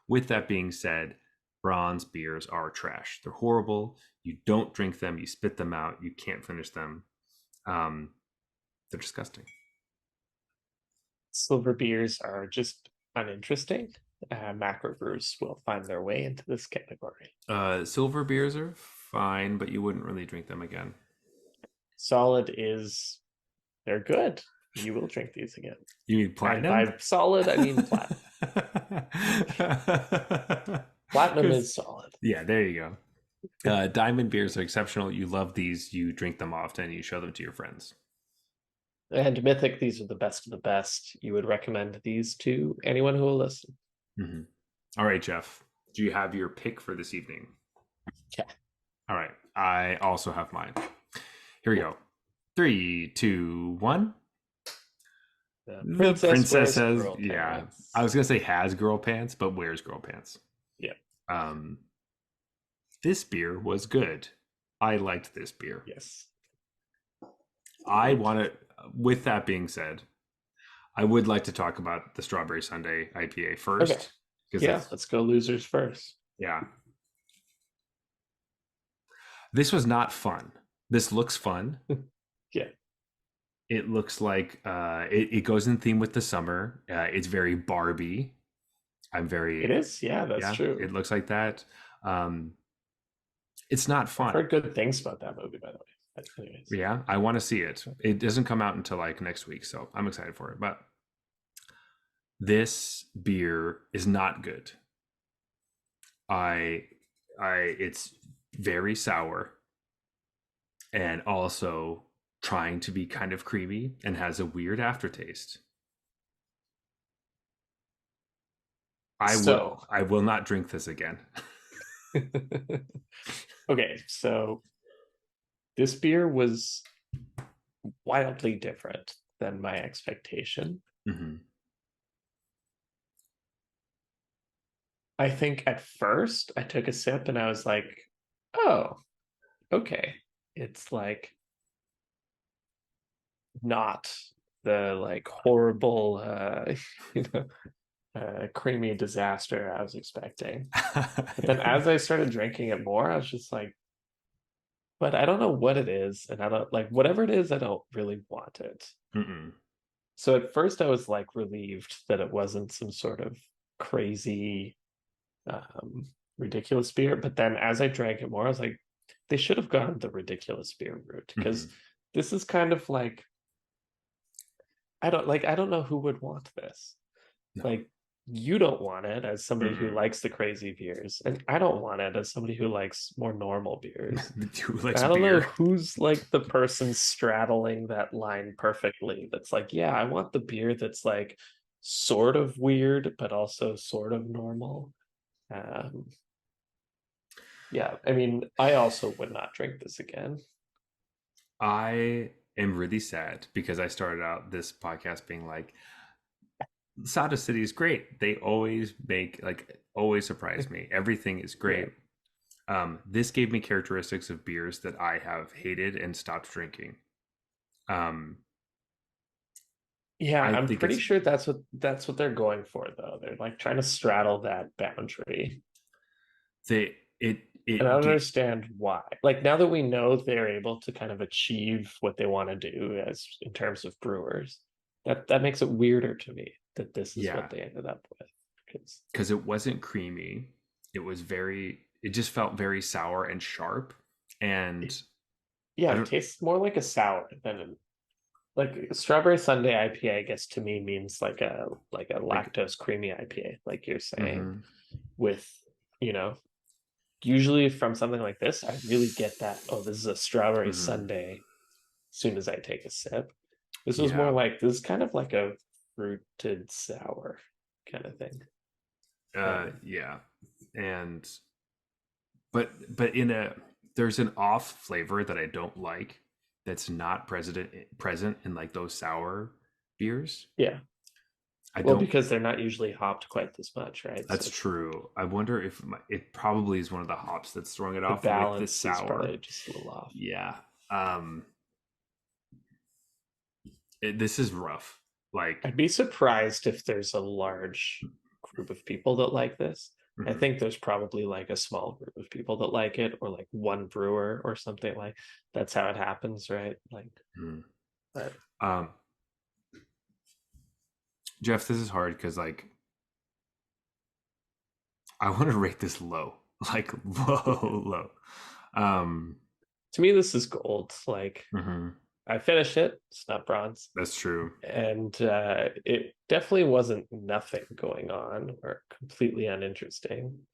With that being said, bronze beers are trash. They're horrible. You don't drink them. You spit them out. You can't finish them. Um, they're disgusting. Silver beers are just uninteresting. Macro brews will find their way into this category. Silver beers are fine, but you wouldn't really drink them again. Solid is they're good. You will drink these again. You need And platinum? by solid, I mean platinum. Platinum Because, is solid. yeah, there you go. Diamond beers are exceptional. You love these. You drink them often. You show them to your friends. And Mythic, these are the best of the best. You would recommend these to anyone who will listen. Mm-hmm. All right, Jeff. Do you have your pick for this evening? Yeah. All right. I also have mine. Here we go. 3, 2, 1. The The princess princess wears has, girl yeah. pants. I was gonna say has girl pants, but wears girl pants. Yeah. Um, this beer was good. I liked this beer. Yes. I Agreed. want to. With that being said, I would like to talk about the Strawberry Sunday IPA Okay. first because Yeah, that's, let's go losers first. yeah. This was not fun. This looks fun. Yeah. It looks like it goes in theme with the summer. It's very Barbie. I'm It very, is. Yeah, that's yeah. true. It looks like that. It's not I've fun. heard good things about that movie, by the way. But anyways. Yeah, I want to see it. It doesn't come out until like next week, so I'm excited for it. But this beer is not good. I it's very sour and also trying to be kind of creamy and has a weird aftertaste. So I will not drink this again. okay, so this beer was wildly different than my expectation. Mm-hmm. I think at first I took a sip and I was like, oh, okay. It's like not the like horrible you know creamy disaster I was expecting. But then as I started drinking it more, I was just like, but I don't know what it is, and I don't like whatever it is, I don't really want it. Mm-mm. So at first I was like relieved that it wasn't some sort of crazy ridiculous beer, but then as I drank it more, I was like, they should have gone the ridiculous beer route because Mhm. this is kind of like I don't know who would want this. No. Like you don't want it as somebody who Mm-mm. likes the crazy beers, and I don't want it as somebody who likes more normal beers. Who likes I don't know beer? who's like the person straddling that line perfectly. That's like, yeah, I want the beer that's like sort of weird, but also sort of normal. Um, yeah, I mean, I also would not drink this again. I am really sad because I started out this podcast being like, Sada City is great. They always make like always surprise me. Everything is Yeah. great. This gave me characteristics of beers that I have hated and stopped drinking. Um, Yeah, I I'm think pretty it's sure that's what they're going for though. They're like trying to straddle that boundary. they And I it don't get understand why. Like now that we know they're able to kind of achieve what they want to do as in terms of brewers, that makes it weirder to me that this is yeah, what they ended up with. Because because it wasn't creamy. It just felt very sour and sharp. And yeah, I it don't tastes more like a sour than like strawberry Sunday IPA, I guess to me means like a like lactose creamy IPA, like you're saying, mm-hmm, with you know, usually from something like this, I really get that, oh, this is a strawberry mm-hmm. Sunday as soon as I take a sip. This was more Yeah. like this is kind of like a fruited sour kind of thing. Yeah. And but in a there's an off flavor that I don't like that's not present in like those sour beers. Yeah. I Well, don't because they're not usually hopped quite this much, right? So That's true. I wonder if it probably is one of the hops that's throwing it the off with the balance is sour. probably just a little off. Yeah. Um this is rough. Like I'd be surprised if there's a large group of people that like this. I mhm, think there's probably like a small group of people that like it, or like one brewer or something like that's how it happens, right? Like, mhm. but um Jeff, this is hard cuz like I want to rate this low. Like low. Um to me, this is gold. Like, mhm, I finished it, it's not bronze. that's true. And it definitely wasn't nothing going on or completely uninteresting.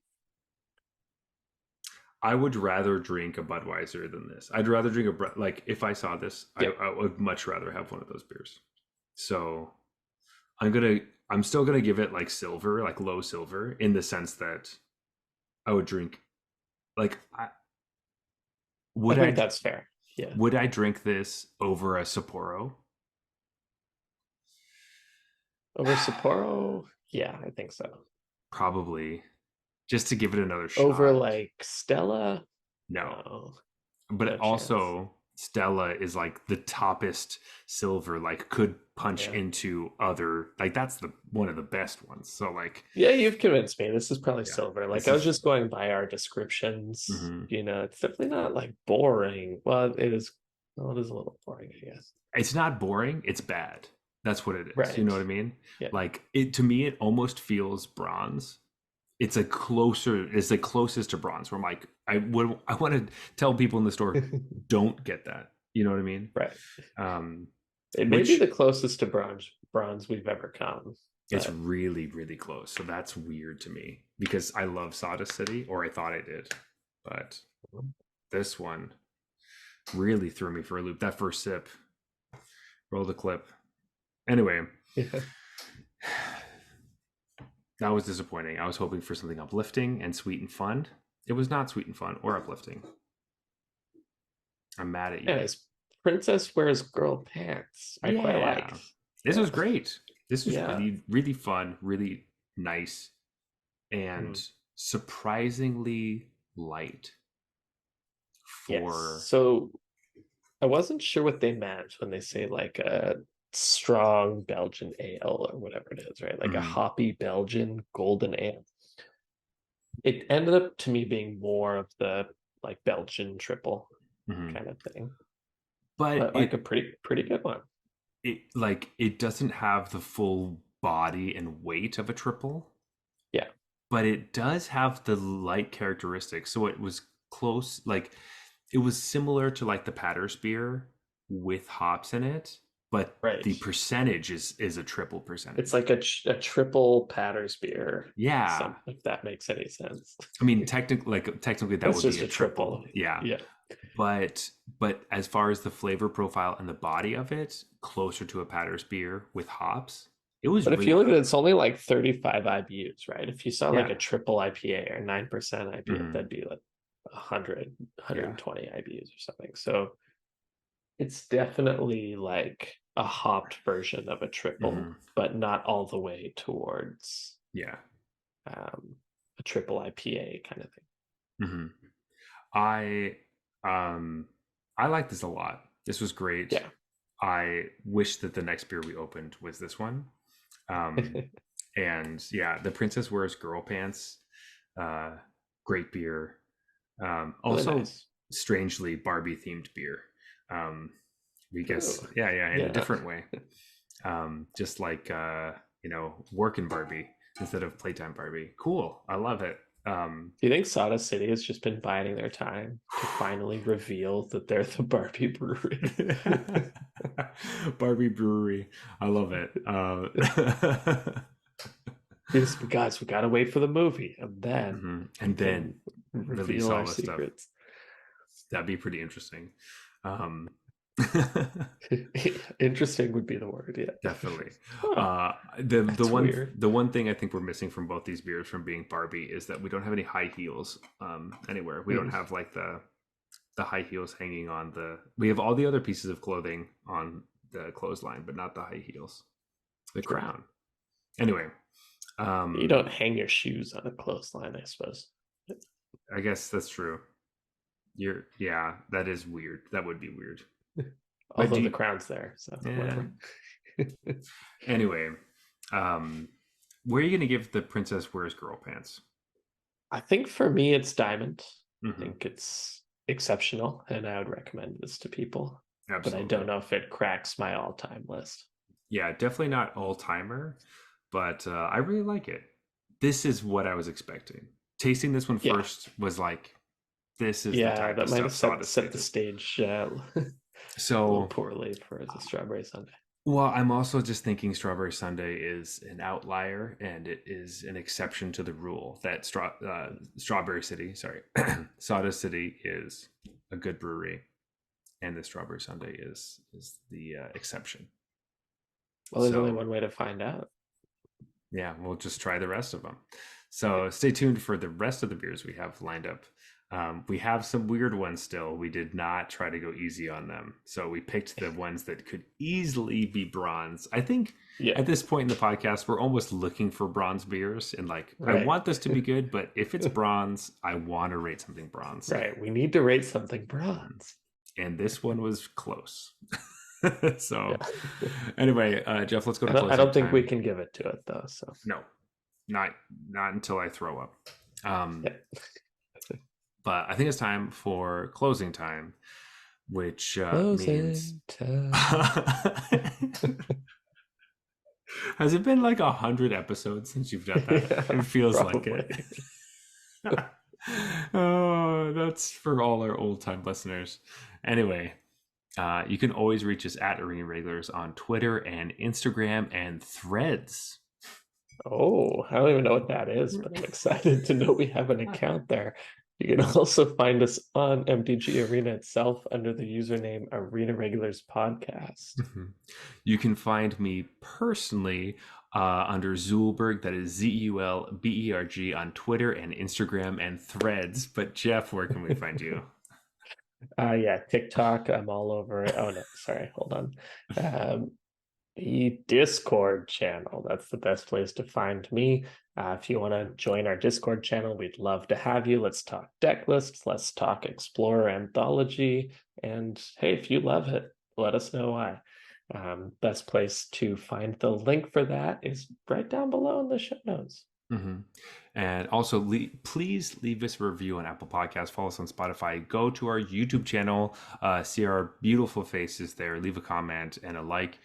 I would rather drink a Budweiser than this. I'd rather drink like if I saw this, Yeah, I would much rather have one of those beers. So I'm gonna I'm still gonna give it like silver, like low silver, in the sense that I would drink like I would think I that's fair. Yeah. would I drink this over a Sapporo? Over Sapporo, yeah, I think so. Probably, just to give it another Over shot. like Stella, No, no, but no chance. also Stella is like the toppest silver, like could punch Yeah. into other like that's the one of the best ones. So like Yeah, you've convinced me. This is probably yeah, silver. Like this I was is just going by our descriptions. mhm. It's definitely not like boring. Well, it is. Well, it is a little boring, I guess. It's not boring, it's bad. That's what it is. You know Right. what I mean? Yeah. Like it to me it almost feels bronze. It's the closest to bronze where I'm like I want to tell people in the store don't get that. You know what I mean? Right. Um It may be which the closest to bronze we've ever come, it's but really really close. So that's weird to me because I love Sawdust City or I thought I did. But this one really threw me for a loop. That first sip, roll the clip. Anyway, yeah. that was disappointing. I was hoping for something uplifting and sweet and fun. It was not sweet and fun or uplifting. I'm mad at you. Anyways, Princess Wears Girl Pants. I quite liked. Yeah. This Yeah. was great. This was Yeah. really, really fun, really nice, and Mm. surprisingly light Yes. for. So I wasn't sure what they meant when they say like a strong Belgian ale or whatever it is, right? Like a Mhm, hoppy Belgian golden ale. It ended up to me being more of the like Belgian triple mhm. kind of thing, But but like a pretty good one. it doesn't have the full body and weight of a triple, Yeah. but it does have the light characteristics. So it was close. Like it was similar to like the Patter's beer with hops in it, but Right. the percentage is a triple It's percentage. like a triple Patters beer. Yeah. Some if that makes any sense. I mean, technically that It's would be just a a triple. triple. Yeah. Yeah. But as far as the flavor profile and the body of it, closer to a Patter's beer with hops, it was But if really you look at good. it, it's only like 35 IBUs, right? If you saw like Yeah. a triple IPA or 9% IPA, Hmm. that'd be like 100, Yeah. 120 IBUs or something. So it's definitely like a hopped version of a triple, Hmm. but not all the way towards Yeah. um, a triple IPA kind of thing. Hmm. I um I like this a lot. This was great. Yeah. I wish that the next beer we opened was this one. Um and yeah, the Princess Wears Girl Pants. Uh Great beer. Really Also nice. strangely Barbie themed beer. Um we Ooh, guess yeah, in a yeah. different way. Just like working Barbie instead of playtime Barbie. Cool. I love it. Do you think Sawdust City has just been biding their time to finally reveal that they're the Barbie brewery? Barbie Brewery. I love it. Guys, we gotta wait for the movie, and then Mhm. we And then can release reveal our all this stuff. secrets. That'd be pretty interesting. Um, Interesting would be the word, yeah. Definitely. Huh, The that's one weird. thing I think we're missing from both these beers from being Barbie is that we don't have any high heels anywhere. We don't Mm, have like the high heels hanging on the. We have all the other pieces of clothing on the clothesline, but not the high heels. The true. crown. Anyway, You um, don't hang your shoes on a clothesline, I suppose. I guess that's true. Yeah, that is weird. That would be weird. But Although the crown's there, so yeah. whatever. Anyway, um, where are you gonna give the Princess Wears Girl Pants? I think for me, it's Diamond. I Hmm. think it's exceptional, and I would recommend this to people. But I Absolutely. don't know if it cracks my all-time list. Yeah, definitely not all timer, but I really like it. This is what I was expecting. Tasting this one Yeah, first was like, this is the yeah, type that of might have stuff Sawdust set the stated. stage a little So, poorly for the Strawberry Sunday. well, I'm also just thinking Strawberry Sunday is an outlier and it is an exception to the rule that Strawberry City, sorry, Sawdust City is a good brewery, and the Strawberry Sunday is the exception. Well, there's only So one way to find out. yeah, we'll just try the rest of them. So stay tuned for the rest of the beers we have lined up. We have some weird ones still. We did not try to go easy on them. So we picked the ones that could easily be bronze. I think Yeah, at this point in the podcast, we're almost looking for bronze beers. And like, I right, want this to be good, but if it's bronze, I want to rate something bronze. right. We need to rate something Mhm. bronze. And this one was close. So Yeah, anyway, Jeff, let's go to I closing don't think we time. can give it to it though. So No, not until I throw up. Um, yeah. but I think it's time for closing time, which means Closing time. has it been like 100 episodes since you've done that? Yeah, It feels like probably. it. Oh, that's for all our old time listeners. Anyway, you can always reach us at Arena Regulars on Twitter and Instagram and Threads. Oh, I don't even know what that is, but I'm excited to know we have an account there. You can also find us on MTG Arena itself under the username Arena Regulars Podcast. Mhm. You can find me personally under Zulberg, that is Zulberg on Twitter and Instagram and Threads. But Jeff, where can we find you? Yeah, TikTok, I'm all over it. Oh no, sorry, hold on. Um, the Discord channel, that's the best place to find me. If you want to join our Discord channel, we'd love to have you. Let's talk deck lists, let's talk Explorer Anthology, and hey, if you love it, let us know why. Best place to find the link for that is right down below in the show notes. Hmm. And also, please leave us a review on Apple Podcasts. Follow us on Spotify. Go to our YouTube channel. See our beautiful faces there. Leave a comment and a like.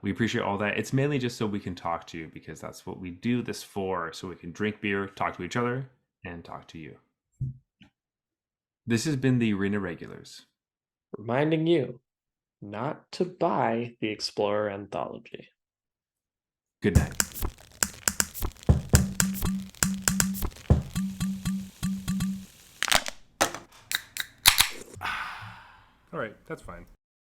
We appreciate all that. It's mainly just so we can talk to you because that's what we do this for. So we can drink beer, talk to each other, and talk to you. This has been the Arena Regulars. reminding you not to buy the Explorer Anthology. Good night. All right, that's fine.